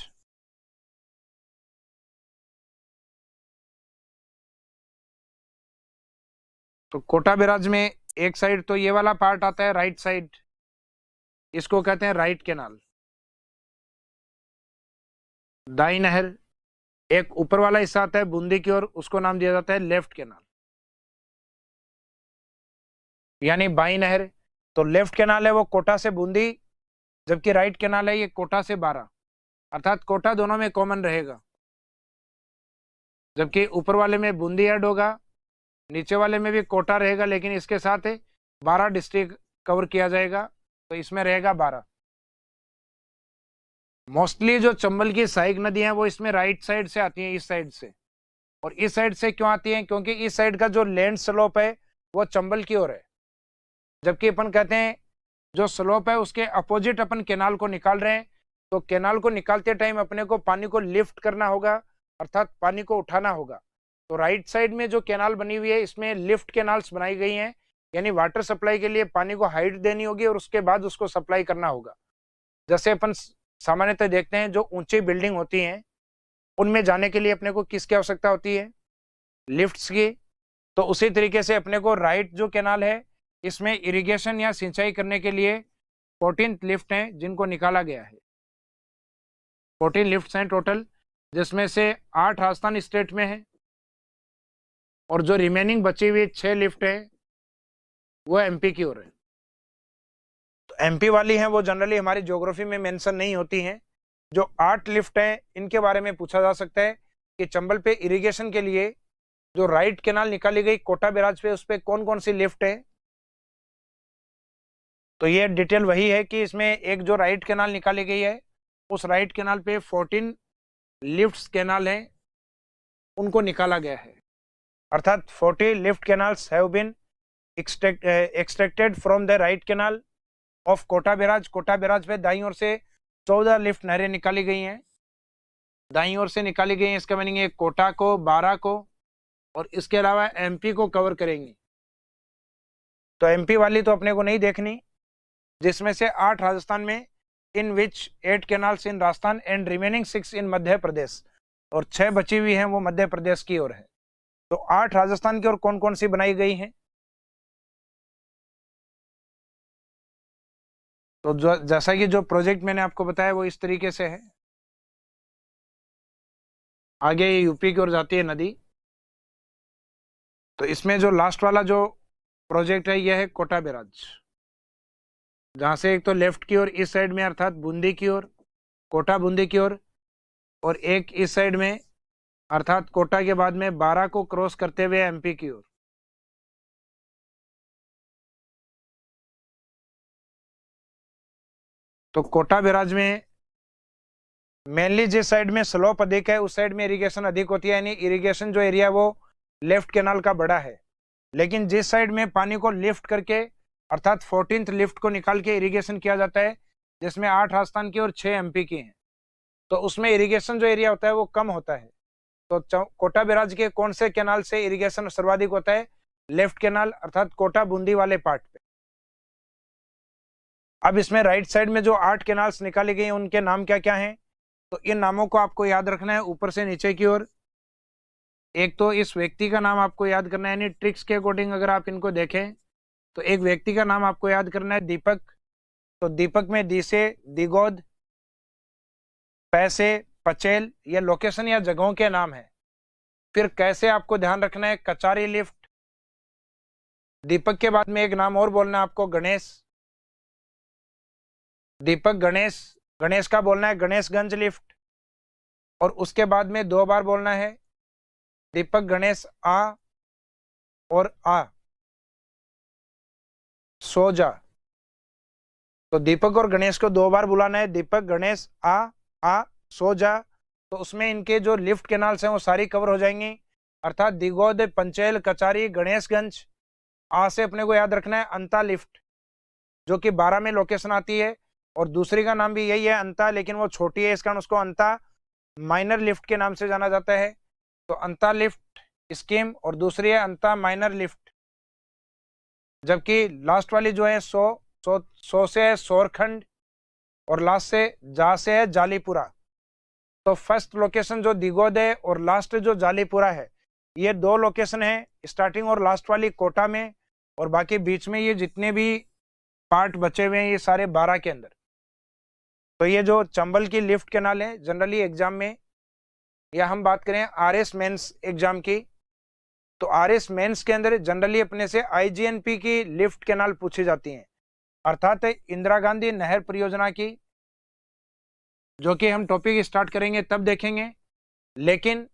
तो कोटा बैराज में एक साइड तो ये वाला पार्ट आता है राइट साइड, इसको कहते हैं राइट कैनाल, दाई नहर। एक ऊपर वाला हिस्सा आता है बूंदी की ओर, उसको नाम दिया जाता है लेफ्ट कैनाल यानी बाई नहर। तो लेफ्ट कैनाल है वो कोटा से बूंदी, जबकि राइट कैनाल है ये कोटा से बारा, अर्थात कोटा दोनों में कॉमन रहेगा। जबकि ऊपर वाले में बूंदी ऐड होगा, नीचे वाले में भी कोटा रहेगा, लेकिन इसके साथ 12 डिस्ट्रिक्ट कवर किया जाएगा, तो इसमें रहेगा 12। मोस्टली जो चंबल की सहायक नदियां हैं वो इसमें राइट साइड से आती हैं, इस साइड से। और इस साइड से क्यों आती हैं, क्योंकि इस साइड का जो लैंड स्लोप है वो चंबल की ओर है, जबकि अपन कहते हैं जो स्लोप है उसके अपोजिट अपन कैनाल को निकाल रहे हैं। तो कैनाल को निकालते टाइम अपने को पानी को लिफ्ट करना होगा, अर्थात पानी को उठाना होगा। तो राइट साइड में जो कैनाल बनी हुई है इसमें लिफ्ट कैनाल्स बनाई गई हैं, यानी वाटर सप्लाई के लिए पानी को हाइट देनी होगी और उसके बाद उसको सप्लाई करना होगा। जैसे अपन सामान्यतः देखते हैं जो ऊंची बिल्डिंग होती हैं उनमें जाने के लिए अपने को किसकी आवश्यकता होती है? लिफ्ट्स की। तो उसी तरीके से अपने को राइट जो कैनाल है इसमें इरिगेशन या सिंचाई करने के लिए 14 लिफ्ट हैं जिनको निकाला गया है। 14 लिफ्ट्स हैं टोटल, जिसमें से 8 राजस्थान स्टेट में है और जो रिमेनिंग बची हुई 6 लिफ्ट है वो एमपी की ओर है। तो एमपी वाली हैं वो जनरली हमारी ज्योग्राफी में मेंशन नहीं होती हैं। जो 8 लिफ्ट हैं इनके बारे में पूछा जा सकता है कि चंबल पे इरिगेशन के लिए जो राइट कैनाल निकाली गई कोटा बैराज पे उस पे कौन कौन सी लिफ्ट है। तो ये डिटेल वही है कि इसमें एक जो राइट कैनाल निकाली गई है उस राइट कैनाल पे 14 लिफ्ट्स कैनाल हैं उनको निकाला गया है। अर्थात 40 lift canals have been extracted from the right canal of Kota barrage. Kota barrage पे दाईं ओर से 14 लिफ्ट नहरें निकाली गई हैं, दाईं ओर से निकाली गई हैं। इसका मीनिंग है कोटा को, बारा को और इसके अलावा एमपी को कवर करेंगी। तो एमपी वाली तो अपने को नहीं देखनी, जिसमें से 8 राजस्थान में, इन विच 8 canals in Rajasthan and remaining 6 इन मध्य प्रदेश, और 6 बची हुई हैं वो मध्य प्रदेश की ओर है। तो 8 राजस्थान की ओर कौन कौन सी बनाई गई हैं? तो जैसा कि जो प्रोजेक्ट मैंने आपको बताया वो इस तरीके से है। आगे ये यूपी की ओर जाती है नदी। तो इसमें जो लास्ट वाला जो प्रोजेक्ट है यह है कोटा बैराज, जहां से एक तो लेफ्ट की ओर इस साइड में अर्थात बूंदी की ओर, कोटा बूंदी की ओर, और एक इस साइड में अर्थात कोटा के बाद में 12 को क्रॉस करते हुए एमपी की ओर। तो कोटा बैराज में मेनली जिस साइड में स्लोप अधिक है उस साइड में इरिगेशन अधिक होती है, यानी इरिगेशन जो एरिया वो लेफ्ट कैनाल का बड़ा है। लेकिन जिस साइड में पानी को लिफ्ट करके अर्थात 14th लिफ्ट को निकाल के इरिगेशन किया जाता है, जिसमें 8 राजस्थान की और 6 एमपी की हैं, तो उसमें इरिगेशन जो एरिया होता है वो कम होता है। तो कोटा बैराज के कौन से कैनाल से इरिगेशन सर्वाधिक होता है? लेफ्ट कैनाल अर्थात कोटा बूंदी वाले पार्ट पे। अब इसमें राइट साइड में जो 8 कैनाल्स निकाली गई हैं उनके नाम क्या क्या हैं? तो इन नामों को आपको याद रखना है ऊपर से नीचे की ओर। एक तो इस व्यक्ति का नाम आपको याद करना है, यानी ट्रिक्स के अकॉर्डिंग अगर आप इनको देखें तो एक व्यक्ति का नाम आपको याद करना है, दीपक। तो दीपक में दी से दिगोद, पैसे, पचेल, ये लोकेशन या जगहों के नाम है। फिर कैसे आपको ध्यान रखना है, कचारी लिफ्ट। दीपक के बाद में एक नाम और बोलना है आपको, गणेश। दीपक गणेश, गणेश का बोलना है गणेशगंज लिफ्ट। और उसके बाद में 2 बार बोलना है दीपक गणेश आ और आ सो जा। तो दीपक और गणेश को 2 बार बुलाना है, दीपक गणेश आ सो जा। तो उसमें इनके जो लिफ्ट कैनाल्स हैं वो सारी कवर हो जाएंगी, अर्थात दिगोद, पंचेल, कचारी, गणेशगंज। आ से अपने को याद रखना है अंता लिफ्ट, जो कि 12 में लोकेशन आती है, और दूसरी का नाम भी यही है अंता, लेकिन वो छोटी है इस कारण उसको अंता माइनर लिफ्ट के नाम से जाना जाता है। तो अंता लिफ्ट स्कीम, और दूसरी है अंता माइनर लिफ्ट। जबकि लास्ट वाली जो है सो से है सोरखंड, और लास्ट से है जालीपुरा। तो फर्स्ट लोकेशन जो दिगोद है और लास्ट जो जालीपुरा है, ये 2 लोकेशन है, स्टार्टिंग और लास्ट वाली कोटा में, और बाकी बीच में ये जितने भी पार्ट बचे हुए हैं ये सारे 12 के अंदर। तो ये जो चंबल की लिफ्ट कैनाल है, जनरली एग्जाम में, या हम बात करें आरएस मेंस एग्जाम की, तो आरएस मेंस के अंदर जनरली अपने से आईजीएनपी की लिफ्ट कैनाल पूछी जाती हैं, अर्थात इंदिरा गांधी नहर परियोजना की, जो कि हम टॉपिक स्टार्ट करेंगे तब देखेंगे। लेकिन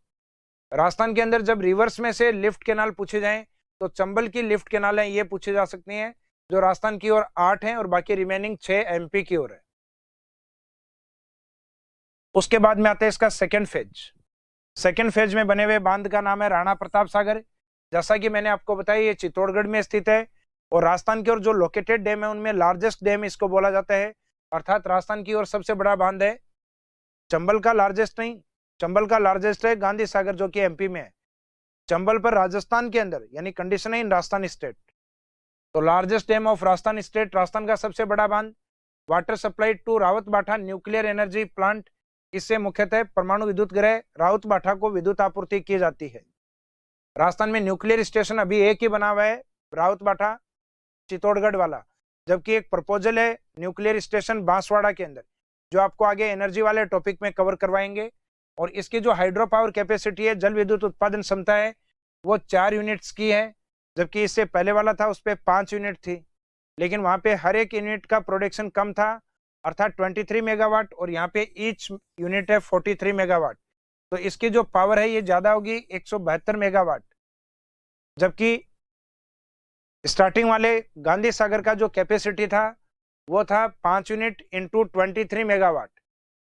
राजस्थान के अंदर जब रिवर्स में से लिफ्ट कैनाल पूछे जाएं तो चंबल की लिफ्ट कैनाल है ये पूछी जा सकती हैं, जो राजस्थान की ओर 8 हैं और बाकी रिमेनिंग 6 एमपी की ओर है। उसके बाद में आता है इसका सेकेंड फेज। सेकेंड फेज में बने हुए बांध का नाम है राणा प्रताप सागर। जैसा कि मैंने आपको बताया ये चित्तौड़गढ़ में स्थित है, और राजस्थान की ओर जो लोकेटेड डैम है उनमें लार्जेस्ट डैम इसको बोला जाता है, अर्थात राजस्थान की ओर सबसे बड़ा बांध है। चंबल का लार्जेस्ट नहीं, चंबल का लार्जेस्ट है गांधी सागर जो कि एमपी में है। चंबल पर राजस्थान के अंदर यानी कंडीशन है इन राजस्थान स्टेट। तो largest dam of Rajasthan state, Rajasthan का सबसे बड़ा बांध, water supply to Rawat Bhata nuclear energy plant. इससे मुख्यतः परमाणु विद्युत गृह रावत बाठा को विद्युत आपूर्ति की जाती है। राजस्थान में न्यूक्लियर स्टेशन अभी एक ही बना हुआ है, रावत बाठा चित्तौड़गढ़ वाला, जबकि एक प्रपोजल है न्यूक्लियर स्टेशन बांसवाड़ा के अंदर, जो आपको आगे एनर्जी वाले टॉपिक में कवर करवाएंगे। और इसकी जो हाइड्रो पावर कैपेसिटी है, जल विद्युत उत्पादन क्षमता है, वो 4 यूनिट्स की है, जबकि इससे पहले वाला था उस पर 5 यूनिट थी। लेकिन वहां पे हर एक यूनिट का प्रोडक्शन कम था, अर्थात 23 मेगावाट, और यहाँ पे ईच यूनिट है 43 मेगावाट। तो इसकी जो पावर है ये ज्यादा होगी 172 मेगावाट, जबकि स्टार्टिंग वाले गांधी सागर का जो कैपेसिटी था वो था 5 यूनिट इंटू 23 मेगावाट।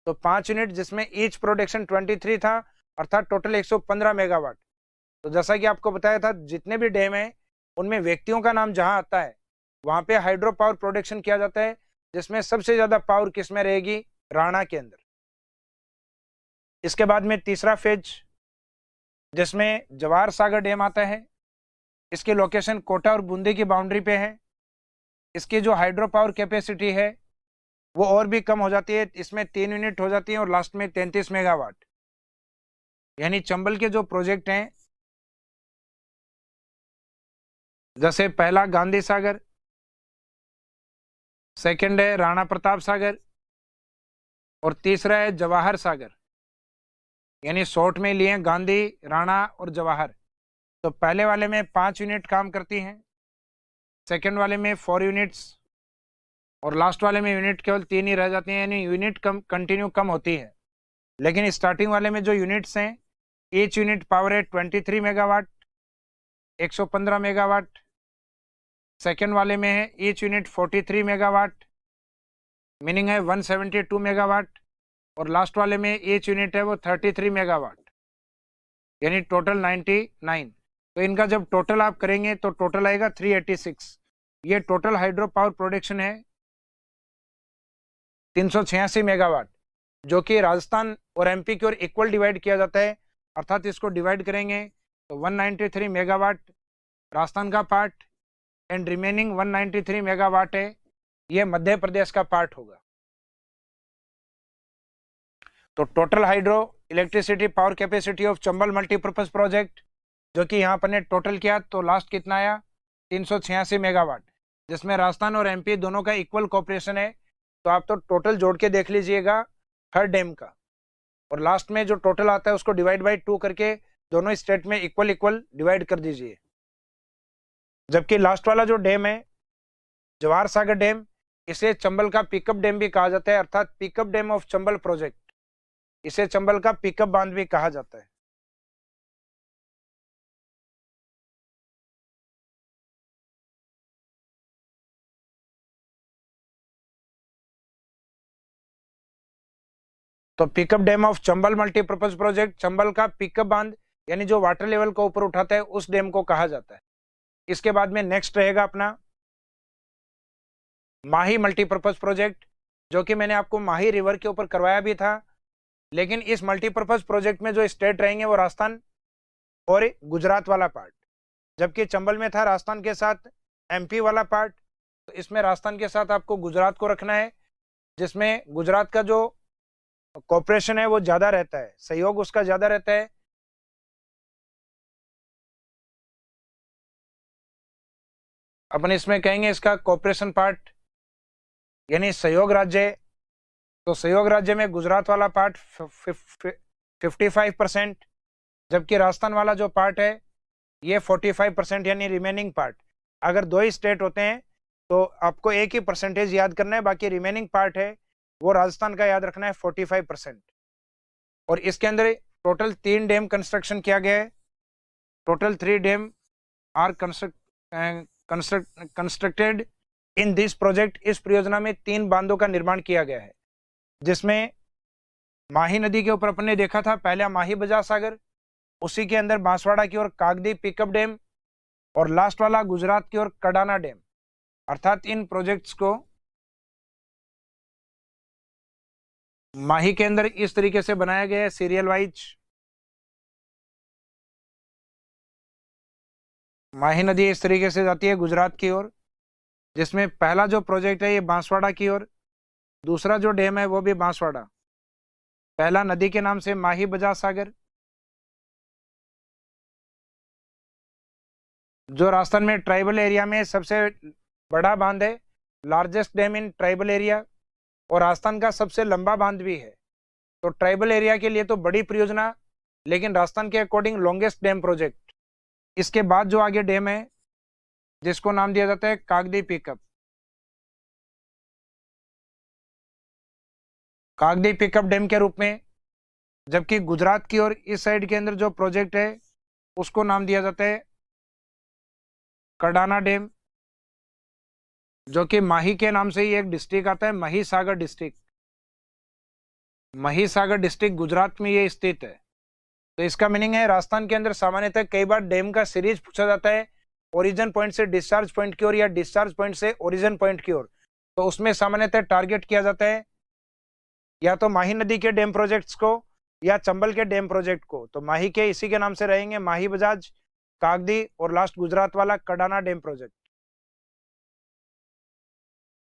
तो 5 यूनिट जिसमें ईच प्रोडक्शन 23 था, अर्थात टोटल 115 मेगावाट। तो जैसा कि आपको बताया था, जितने भी डैम है उनमें व्यक्तियों का नाम जहां आता है वहां पे हाइड्रो पावर प्रोडक्शन किया जाता है, जिसमें सबसे ज्यादा पावर किसमें रहेगी, राणा के अंदर। इसके बाद में तीसरा फेज जिसमें जवाहर सागर डैम आता है, इसकी लोकेशन कोटा और बूंदी की बाउंड्री पे है। इसकी जो हाइड्रो पावर कैपेसिटी है वो और भी कम हो जाती है, इसमें 3 यूनिट हो जाती है और लास्ट में 33 मेगावाट। यानी चंबल के जो प्रोजेक्ट हैं, जैसे पहला गांधी सागर, सेकंड है राणा प्रताप सागर, और तीसरा है जवाहर सागर। यानी शॉर्ट में लिए गांधी, राणा और जवाहर। तो पहले वाले में 5 यूनिट काम करती हैं, सेकंड वाले में 4 यूनिट्स, और लास्ट वाले में यूनिट केवल 3 ही रह जाती हैं, यानी यूनिट कम कंटिन्यू कम होती है। लेकिन स्टार्टिंग वाले में जो यूनिट्स हैं, ईच यूनिट पावर है 23 मेगावाट, 115 मेगावाट। सेकेंड वाले में है ईच यूनिट 43 मेगावाट, मीनिंग है 172 मेगावाट। और लास्ट वाले में ईच यूनिट है वो 33 मेगावाट, यानी टोटल 99। तो इनका जब टोटल आप करेंगे तो टोटल आएगा 386। ये टोटल हाइड्रो पावर प्रोडक्शन है 386 मेगावाट, जो कि राजस्थान और एमपी की ओर इक्वल डिवाइड किया जाता है। अर्थात इसको डिवाइड करेंगे तो 193 मेगावाट राजस्थान का पार्ट एंड रिमेनिंग 193 मेगावाट है ये मध्य प्रदेश का पार्ट होगा। तो total hydro electricity power capacity of Chambal multipurpose project, जो कि यहाँ पर ने टोटल किया तो लास्ट कितना आया, 386 मेगावाट, जिसमें राजस्थान और एमपी दोनों का इक्वल कॉपरेशन है। तो आप तो टोटल जोड़ के देख लीजिएगा हर डैम का, और लास्ट में जो टोटल आता है उसको डिवाइड बाई 2 करके दोनों स्टेट में इक्वल इक्वल डिवाइड कर दीजिए। जबकि लास्ट वाला जो डैम है जवाहर सागर डैम, इसे चंबल का पिकअप डैम भी कहा जाता है, अर्थात pickup dam of Chambal project. इसे चंबल का पिकअप बांध भी कहा जाता है। तो pickup dam of Chambal multipurpose project, Chambal का पिकअप बांध यानी जो वाटर लेवल को ऊपर उठाता है उस डैम को कहा जाता है। इसके बाद में नेक्स्ट रहेगा अपना माही मल्टीपर्पज प्रोजेक्ट, जो कि मैंने आपको माही रिवर के ऊपर करवाया भी था। लेकिन इस मल्टीपर्पज प्रोजेक्ट में जो स्टेट रहेंगे वो राजस्थान और गुजरात वाला पार्ट, जबकि चंबल में था राजस्थान के साथ एमपी वाला पार्ट। तो इसमें राजस्थान के साथ आपको गुजरात को रखना है, जिसमें गुजरात का जो कॉपरेशन है वो ज्यादा रहता है, सहयोग उसका ज्यादा रहता है। अपन इसमें कहेंगे इसका कॉपरेशन पार्ट यानी सहयोग राज्य। तो सहयोग राज्य में गुजरात वाला पार्ट 55%, जबकि राजस्थान वाला जो पार्ट है ये 45% यानी रिमेनिंग पार्ट। अगर 2 ही स्टेट होते हैं तो आपको एक ही परसेंटेज याद करना है, बाकी रिमेनिंग पार्ट है वो राजस्थान का याद रखना है 45%। और इसके अंदर टोटल 3 डैम कंस्ट्रक्शन किया गया है। Total 3 dam are constructed in this project. इस परियोजना में 3 बांधों का निर्माण किया गया है, जिसमें माही नदी के ऊपर अपन ने देखा था पहला माही बजाज सागर, उसी के अंदर बांसवाड़ा की ओर कागदी पिकअप डैम, और लास्ट वाला गुजरात की ओर कडाना डैम। अर्थात इन प्रोजेक्ट्स को माही के अंदर इस तरीके से बनाया गया है सीरियल वाइज। माही नदी इस तरीके से जाती है गुजरात की ओर, जिसमें पहला जो प्रोजेक्ट है ये बांसवाड़ा की ओर, दूसरा जो डैम है वो भी बांसवाड़ा। पहला नदी के नाम से माही बजाज सागर। जो राजस्थान में ट्राइबल एरिया में सबसे बड़ा बांध है, largest dam in tribal area, और राजस्थान का सबसे लंबा बांध भी है। तो ट्राइबल एरिया के लिए तो बड़ी परियोजना, लेकिन राजस्थान के अकॉर्डिंग लॉन्गेस्ट डैम प्रोजेक्ट। इसके बाद जो आगे डैम है जिसको नाम दिया जाता है कागदी पिकअप। कागदी पिकअप डैम के रूप में, जबकि गुजरात की और इस साइड के अंदर जो प्रोजेक्ट है उसको नाम दिया जाता है कडाना डैम, जो कि माही के नाम से ही एक डिस्ट्रिक्ट आता है, महिसागर डिस्ट्रिक्ट। महिसागर डिस्ट्रिक्ट गुजरात में ये स्थित है। तो इसका मीनिंग है राजस्थान के अंदर सामान्यतः कई बार डैम का सीरीज पूछा जाता है, ओरिजिन पॉइंट से डिस्चार्ज पॉइंट की ओर या डिस्चार्ज पॉइंट से ओरिजिन पॉइंट की ओर। तो उसमें सामान्यतः टारगेट किया जाता है या तो माही नदी के डैम प्रोजेक्ट्स को या चंबल के डैम प्रोजेक्ट को। तो माही के इसी के नाम से रहेंगे माही बजाज, कागदी और लास्ट गुजरात वाला कडाना डैम प्रोजेक्ट।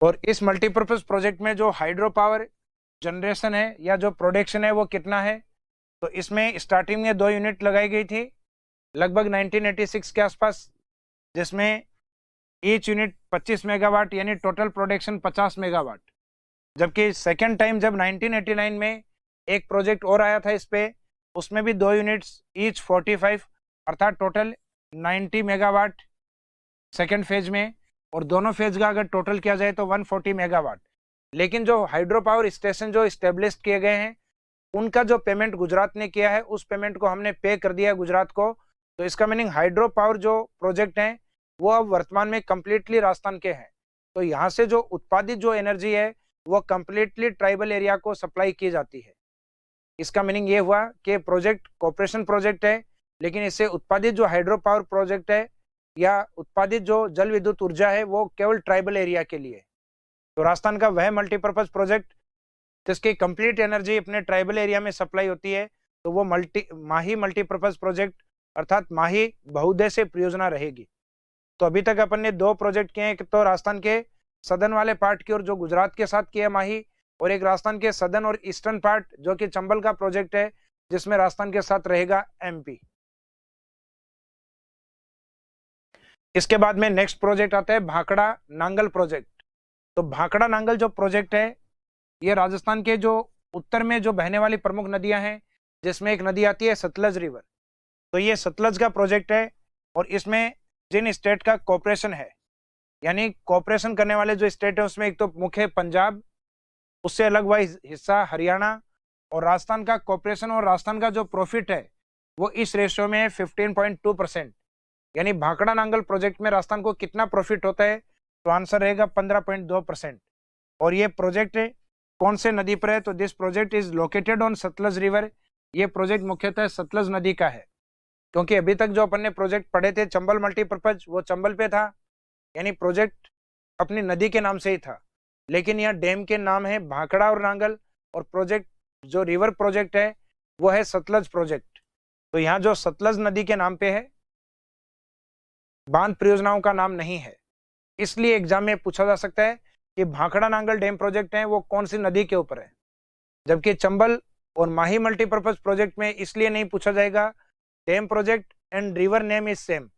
और इस मल्टीपर्पज प्रोजेक्ट में जो हाइड्रो पावर जनरेशन है या जो प्रोडक्शन है वो कितना है, तो इसमें स्टार्टिंग में 2 यूनिट लगाई गई थी लगभग 1986 के आसपास, जिसमें ईच यूनिट 25 मेगावाट यानी टोटल प्रोडक्शन 50 मेगावाट। जबकि सेकेंड टाइम जब 1989 में एक प्रोजेक्ट और आया था इस पे, उसमें भी 2 यूनिट्स ईच 45 अर्थात टोटल 90 मेगावाट सेकेंड फेज में, और दोनों फेज का अगर टोटल किया जाए तो 140 मेगावाट। लेकिन जो हाइड्रो पावर स्टेशन जो स्टेब्लिश किए गए हैं उनका जो पेमेंट गुजरात ने किया है उस पेमेंट को हमने पे कर दिया है गुजरात को। तो इसका मीनिंग हाइड्रो पावर जो प्रोजेक्ट हैं वो अब वर्तमान में कंप्लीटली राजस्थान के हैं। तो यहाँ से जो उत्पादित जो एनर्जी है वो कंप्लीटली ट्राइबल एरिया को सप्लाई की जाती है। इसका मीनिंग ये हुआ कि प्रोजेक्ट कॉर्पोरेशन प्रोजेक्ट है, लेकिन इससे उत्पादित जो हाइड्रो पावर प्रोजेक्ट है या उत्पादित जो जल विद्युत ऊर्जा है वो केवल ट्राइबल एरिया के लिए। तो राजस्थान का वह मल्टीपर्पज प्रोजेक्ट जिसकी कंप्लीट एनर्जी अपने ट्राइबल एरिया में सप्लाई होती है, तो वो माही मल्टीपर्पज प्रोजेक्ट अर्थात माही बहुउद्देश्य परियोजना रहेगी। तो अभी तक अपन ने 2 प्रोजेक्ट किए हैं, एक तो राजस्थान के सदर्न वाले पार्ट की और जो गुजरात के साथ किया माही, और एक राजस्थान के सदर्न और ईस्टर्न पार्ट जो कि चंबल का प्रोजेक्ट है जिसमें राजस्थान के साथ रहेगा एमपी। इसके बाद में नेक्स्ट प्रोजेक्ट आता है भाखड़ा नांगल प्रोजेक्ट। तो भाखड़ा नांगल जो प्रोजेक्ट है ये राजस्थान के जो उत्तर में जो बहने वाली प्रमुख नदियां हैं, जिसमें एक नदी आती है सतलज रिवर। तो ये सतलज का प्रोजेक्ट है, और इसमें जिन स्टेट का कोऑपरेशन है यानी कोऑपरेशन करने वाले जो स्टेट है उसमें एक तो मुख्य पंजाब, उससे अलग हुआ हिस्सा हरियाणा, और राजस्थान का कोऑपरेशन और राजस्थान का जो प्रॉफिट है वो इस रेशियो में है 15.2%। यानी भाखड़ा नांगल प्रोजेक्ट में राजस्थान को कितना प्रॉफिट होता है, तो आंसर रहेगा 15.2%। और ये प्रोजेक्ट कौन से नदी पर है, तो this project is located on Sutlej river. ये प्रोजेक्ट मुख्यतः सतलज नदी का है, क्योंकि अभी तक जो अपन ने प्रोजेक्ट पढ़े थे चंबल मल्टीपर्पज वो चंबल पे था, यानी प्रोजेक्ट अपनी नदी के नाम से ही था, लेकिन यह डैम के नाम है भाखड़ा और नांगल, और प्रोजेक्ट जो रिवर प्रोजेक्ट है वो है सतलज प्रोजेक्ट। तो यहाँ जो सतलज नदी के नाम पे है, बांध परियोजनाओं का नाम नहीं है, इसलिए एग्जाम में पूछा जा सकता है कि भाखड़ा नांगल डैम प्रोजेक्ट है वो कौन सी नदी के ऊपर है। जबकि चंबल और माही मल्टीपर्पज प्रोजेक्ट में इसलिए नहीं पूछा जाएगा, dam project and river name is same,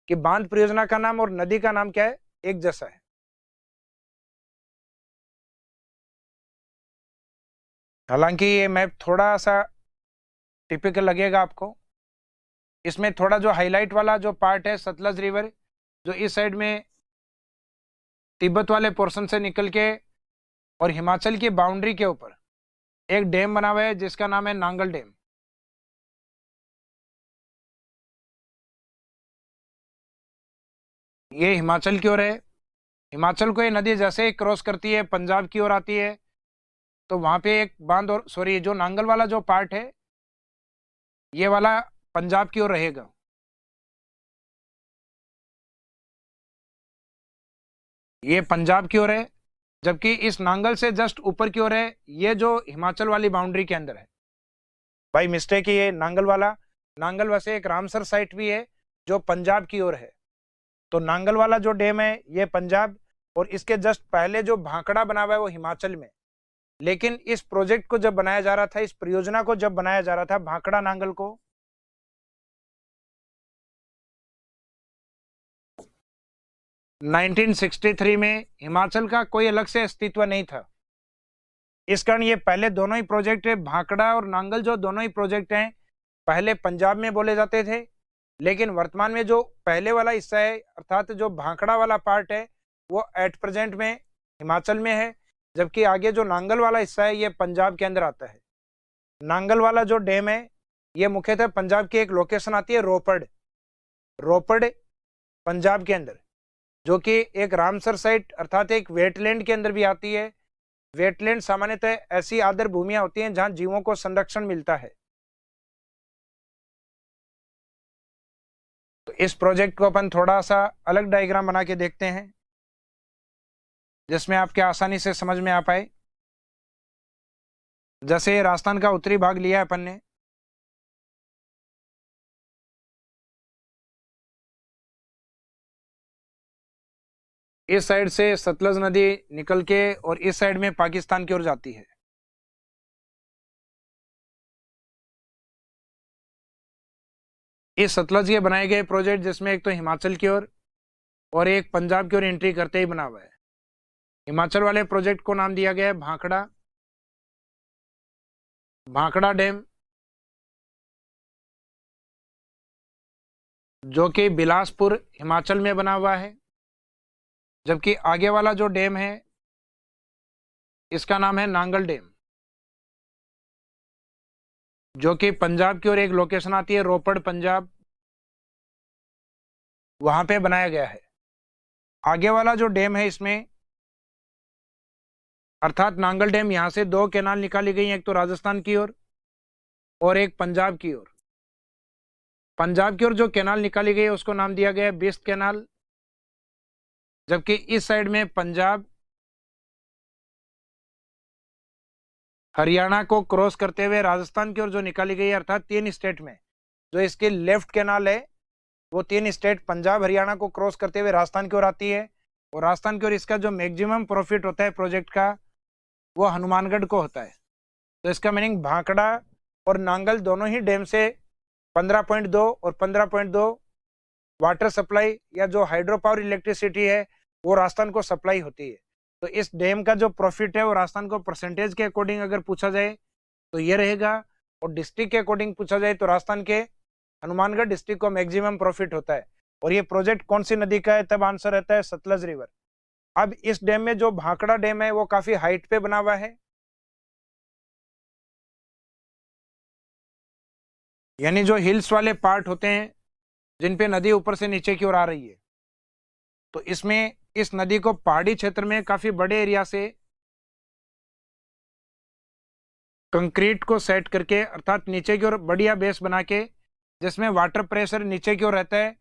कि बांध परियोजना का नाम और नदी का नाम क्या है, एक जैसा है। हालांकि ये मैप थोड़ा सा टिपिकल लगेगा आपको, इसमें थोड़ा जो हाईलाइट वाला जो पार्ट है सतलज रिवर जो इस साइड में तिब्बत वाले पोर्शन से निकल के और हिमाचल की बाउंड्री के ऊपर एक डैम बना हुआ है जिसका नाम है नांगल डैम। ये हिमाचल की ओर है। हिमाचल को ये नदी जैसे ही क्रॉस करती है पंजाब की ओर आती है, तो वहां पे एक बांध, और सॉरी जो नांगल वाला जो पार्ट है ये वाला पंजाब की ओर रहेगा। ये पंजाब की ओर है, जबकि इस नांगल से जस्ट ऊपर की ओर है, ये जो हिमाचल वाली बाउंड्री के अंदर है। भाई मिस्टेक है, ये नांगल वैसे एक रामसर साइट भी है जो पंजाब की ओर है। तो नांगल वाला जो डैम है ये पंजाब, और इसके जस्ट पहले जो भांकड़ा बना हुआ है वो हिमाचल में। लेकिन इस प्रोजेक्ट को जब बनाया जा रहा था, इस परियोजना को जब बनाया जा रहा था भांकड़ा नांगल को, 1963 में हिमाचल का कोई अलग से अस्तित्व नहीं था। इस कारण ये पहले दोनों ही प्रोजेक्ट है, भांकड़ा और नांगल जो दोनों ही प्रोजेक्ट हैं, पहले पंजाब में बोले जाते थे। लेकिन वर्तमान में जो पहले वाला हिस्सा है अर्थात जो भांकड़ा वाला पार्ट है वो एट प्रेजेंट में हिमाचल में है, जबकि आगे जो नांगल वाला हिस्सा है ये पंजाब के अंदर आता है। नांगल वाला जो डैम है ये मुख्यतः पंजाब की एक लोकेशन आती है रोपड़ पंजाब के अंदर, जो कि एक रामसर साइट अर्थात एक वेटलैंड के अंदर भी आती है। वेटलैंड सामान्यतः ऐसी आदर भूमियां होती हैं जहां जीवों को संरक्षण मिलता है। तो इस प्रोजेक्ट को अपन थोड़ा सा अलग डायग्राम बना के देखते हैं जिसमें आपके आसानी से समझ में आ पाए। जैसे राजस्थान का उत्तरी भाग लिया है अपन ने, इस साइड से सतलज नदी निकल के और इस साइड में पाकिस्तान की ओर जाती है। इस सतलज के बनाए गए प्रोजेक्ट जिसमें एक तो हिमाचल की ओर और एक पंजाब की ओर एंट्री करते ही बना हुआ है। हिमाचल वाले प्रोजेक्ट को नाम दिया गया है भांकड़ा डैम, जो कि बिलासपुर हिमाचल में बना हुआ है। जबकि आगे वाला जो डैम है इसका नाम है नांगल डैम, जो कि पंजाब की ओर एक लोकेशन आती है रोपड़ पंजाब, वहां पे बनाया गया है। आगे वाला जो डैम है इसमें अर्थात नांगल डैम, यहां से दो कैनाल निकाली गई हैं, एक तो राजस्थान की ओर और एक पंजाब की ओर। पंजाब की ओर जो कैनाल निकाली गई है उसको नाम दिया गया है बिस्त कैनाल, जबकि इस साइड में पंजाब हरियाणा को क्रॉस करते हुए राजस्थान की ओर जो निकाली गई है अर्थात 3 स्टेट में जो इसकी लेफ्ट कैनाल है वो 3 स्टेट पंजाब हरियाणा को क्रॉस करते हुए राजस्थान की ओर आती है। और राजस्थान की ओर इसका जो मैक्सिमम प्रॉफिट होता है प्रोजेक्ट का वो हनुमानगढ़ को होता है। तो इसका मीनिंग भांकड़ा और नांगल दोनों ही डैम से 15.2 और 15.2 वाटर सप्लाई या जो हाइड्रो पावर इलेक्ट्रिसिटी है वो राजस्थान को सप्लाई होती है। तो इस डैम का जो प्रॉफिट है वो राजस्थान को परसेंटेज के अकॉर्डिंग अगर पूछा जाए तो ये रहेगा, और डिस्ट्रिक्ट के अकॉर्डिंग पूछा जाए तो राजस्थान के हनुमानगढ़ डिस्ट्रिक्ट को मैक्सिमम प्रॉफिट होता है। और ये प्रोजेक्ट कौन सी नदी का है, तब आंसर रहता है सतलज रिवर। अब इस डैम में जो भांकड़ा डैम है वो काफी हाइट पे बना हुआ है, यानी जो हिल्स वाले पार्ट होते हैं जिन पे नदी ऊपर से नीचे की ओर आ रही है। तो इसमें इस नदी को पहाड़ी क्षेत्र में काफी बड़े एरिया से कंक्रीट को सेट करके अर्थात नीचे की ओर बढ़िया बेस बना के जिसमें वाटर प्रेशर नीचे की ओर रहता है,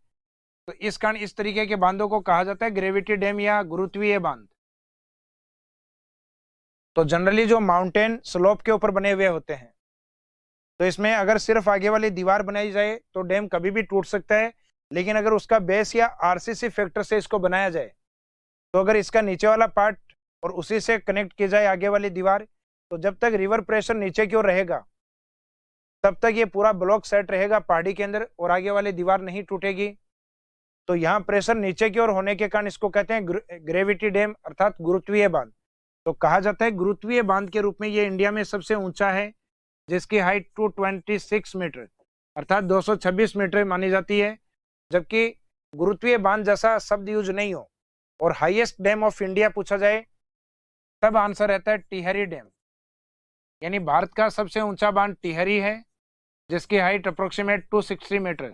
तो इस कारण इस तरीके के बांधों को कहा जाता है ग्रेविटी डैम या गुरुत्वीय बांध। तो जनरली जो माउंटेन स्लोप के ऊपर बने हुए होते हैं, तो इसमें अगर सिर्फ आगे वाली दीवार बनाई जाए तो डैम कभी भी टूट सकता है। लेकिन अगर उसका बेस या आरसीसी फैक्टर से इसको बनाया जाए, तो अगर इसका नीचे वाला पार्ट और उसी से कनेक्ट की जाए आगे वाली दीवार, तो जब तक रिवर प्रेशर नीचे की ओर रहेगा तब तक ये पूरा ब्लॉक सेट रहेगा पहाड़ी के अंदर और आगे वाली दीवार नहीं टूटेगी। तो यहाँ प्रेशर नीचे की ओर होने के कारण इसको कहते हैं ग्रेविटी डैम अर्थात गुरुत्वीय बांध। तो कहा जाता है गुरुत्वीय बांध के रूप में ये इंडिया में सबसे ऊंचा है, जिसकी हाइट 226 मीटर अर्थात 226 मीटर मानी जाती है। जबकि गुरुत्वीय बांध जैसा शब्द यूज नहीं हो और हाईएस्ट डैम ऑफ इंडिया पूछा जाए तब आंसर रहता है टिहरी डैम, यानी भारत का सबसे ऊंचा बांध टिहरी है जिसकी हाइट अप्रोक्सीमेट 260 मीटर।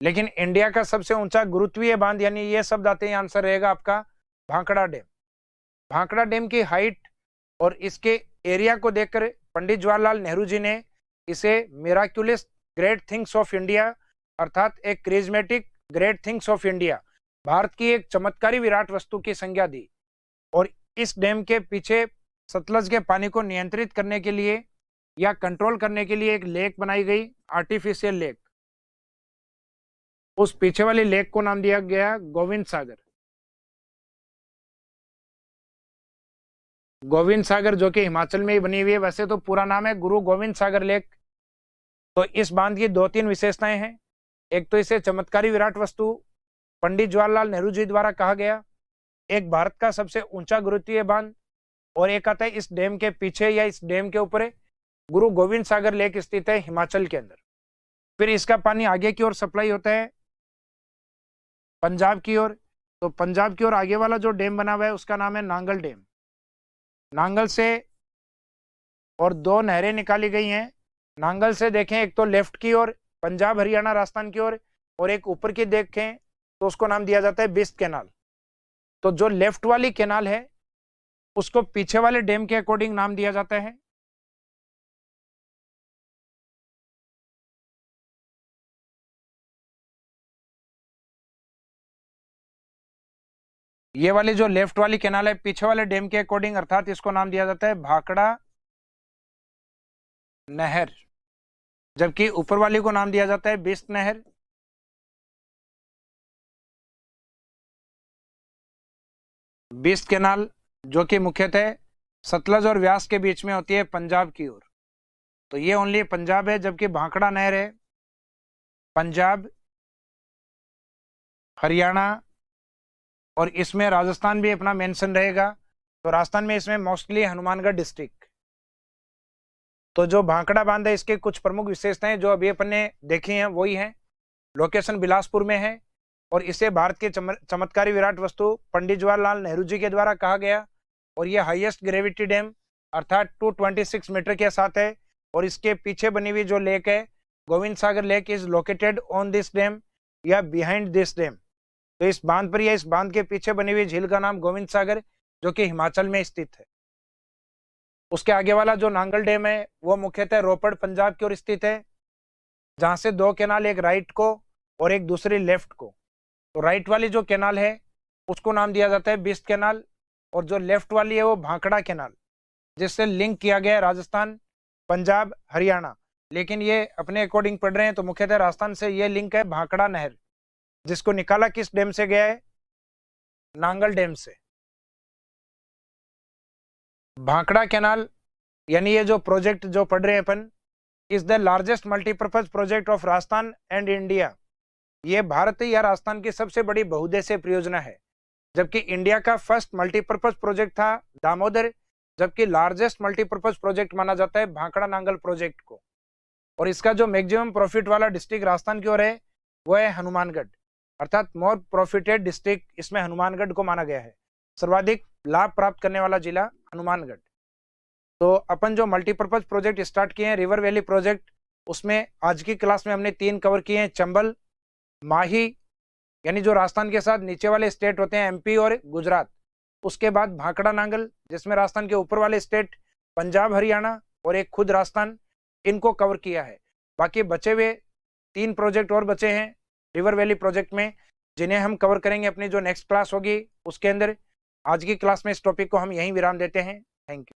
लेकिन इंडिया का सबसे ऊंचा गुरुत्वीय बांध यानी ये शब्द आते हैं, आंसर रहेगा आपका भांकड़ा डैम। भांकड़ा डैम की हाइट और इसके एरिया को देखकर पंडित जवाहरलाल नेहरू जी ने इसे Miraculous great things of India अर्थात एक charismatic great things of India, Bharat की एक चमत्कारी विराट वस्तु की संज्ञा दी। और इस डैम के पीछे सतलज के पानी को नियंत्रित करने के लिए या कंट्रोल करने के लिए एक लेक बनाई गई, आर्टिफिशियल लेक। उस पीछे वाली लेक को नाम दिया गया गोविंद सागर। गोविंद सागर जो कि हिमाचल में ही बनी हुई है, वैसे तो पूरा नाम है गुरु गोविंद सागर लेक। तो इस बांध की 2-3 विशेषताएं हैं। एक तो इसे चमत्कारी विराट वस्तु पंडित जवाहरलाल नेहरू जी द्वारा कहा गया, एक भारत का सबसे ऊंचा गुरुत्वीय बांध, और एक आता है इस डैम के पीछे या इस डैम के ऊपर गुरु गोविंद सागर लेक स्थित है हिमाचल के अंदर। फिर इसका पानी आगे की ओर सप्लाई होता है पंजाब की ओर। तो पंजाब की ओर आगे वाला जो डैम बना हुआ है उसका नाम है नांगल डैम। नांगल से और 2 नहरें निकाली गई हैं। नांगल से देखें एक तो लेफ्ट की ओर पंजाब हरियाणा राजस्थान की ओर, और एक ऊपर की देखें तो उसको नाम दिया जाता है बिस्ट कैनाल। तो जो लेफ्ट वाली कैनाल है उसको पीछे वाले डैम के अकॉर्डिंग नाम दिया जाता है। ये वाली जो लेफ्ट वाली कैनाल है पीछे वाले डैम के अकॉर्डिंग, अर्थात इसको नाम दिया जाता है भाखड़ा नहर, जबकि ऊपर वाली को नाम दिया जाता है बिस्ट नहर। बिस्ट कैनाल जो कि मुख्यतः सतलज और व्यास के बीच में होती है पंजाब की ओर। तो ये ओनली पंजाब है, जबकि भाखड़ा नहर है पंजाब हरियाणा, और इसमें राजस्थान भी अपना मेंशन रहेगा। तो राजस्थान में इसमें मोस्टली हनुमानगढ़ डिस्ट्रिक्ट। तो जो भाखड़ा बांध है इसके कुछ प्रमुख विशेषताएं जो अभी अपन ने देखी हैं वही हैं। लोकेशन बिलासपुर में है, और इसे भारत के चमत्कारी विराट वस्तु पंडित जवाहरलाल नेहरू जी के द्वारा कहा गया, और यह हाईएस्ट ग्रेविटी डैम अर्थात 226 मीटर के साथ है। और इसके पीछे बनी हुई जो लेक है Govind Sagar lake is located on this dam या बिहाइंड दिस डैम। तो इस बांध पर या इस बांध के पीछे बनी हुई झील का नाम गोविंद सागर जो कि हिमाचल में स्थित है। उसके आगे वाला जो नांगल डैम है वो मुख्यतः रोपड़ पंजाब की ओर स्थित है, जहां से 2 कैनाल, एक राइट को और एक दूसरी लेफ्ट को। तो राइट वाली जो कैनाल है उसको नाम दिया जाता है बिस्ट कैनाल, और जो लेफ्ट वाली है वो भाखड़ा कैनाल, जिससे लिंक किया गया है राजस्थान पंजाब हरियाणा। लेकिन ये अपने अकॉर्डिंग पढ़ रहे हैं तो मुख्यतः राजस्थान से ये लिंक है भाखड़ा नहर, जिसको निकाला किस डैम से गया है, नांगल डैम से। भाखड़ा कैनाल यानी ये जो प्रोजेक्ट जो पढ़ रहे हैं अपन, is the largest multipurpose project of Rajasthan and India. ये भारत या राजस्थान की सबसे बड़ी बहुउद्देशीय परियोजना है, जबकि इंडिया का फर्स्ट मल्टीपर्पज प्रोजेक्ट था दामोदर, जबकि लार्जेस्ट मल्टीपर्पज प्रोजेक्ट माना जाता है भाखड़ा नांगल प्रोजेक्ट को। और इसका जो मैक्सिमम प्रॉफिट वाला डिस्ट्रिक्ट राजस्थान की ओर है वो है हनुमानगढ़, अर्थात मोर प्रॉफिटेड डिस्ट्रिक्ट इसमें हनुमानगढ़ को माना गया है। सर्वाधिक लाभ प्राप्त करने वाला जिला हनुमानगढ़। तो अपन जो मल्टीपर्पज प्रोजेक्ट स्टार्ट किए हैं रिवर वैली प्रोजेक्ट, उसमें आज की क्लास में हमने 3 कवर किए हैं, चंबल, माही यानी जो राजस्थान के साथ नीचे वाले स्टेट होते हैं एमपी और गुजरात, उसके बाद भाखड़ा नांगल जिसमें राजस्थान के ऊपर वाले स्टेट पंजाब हरियाणा और एक खुद राजस्थान, इनको कवर किया है। बाकी बचे हुए 3 प्रोजेक्ट और बचे हैं रिवर वैली प्रोजेक्ट में, जिन्हें हम कवर करेंगे अपनी जो नेक्स्ट क्लास होगी उसके अंदर। आज की क्लास में इस टॉपिक को हम यहीं विराम देते हैं। Thank you.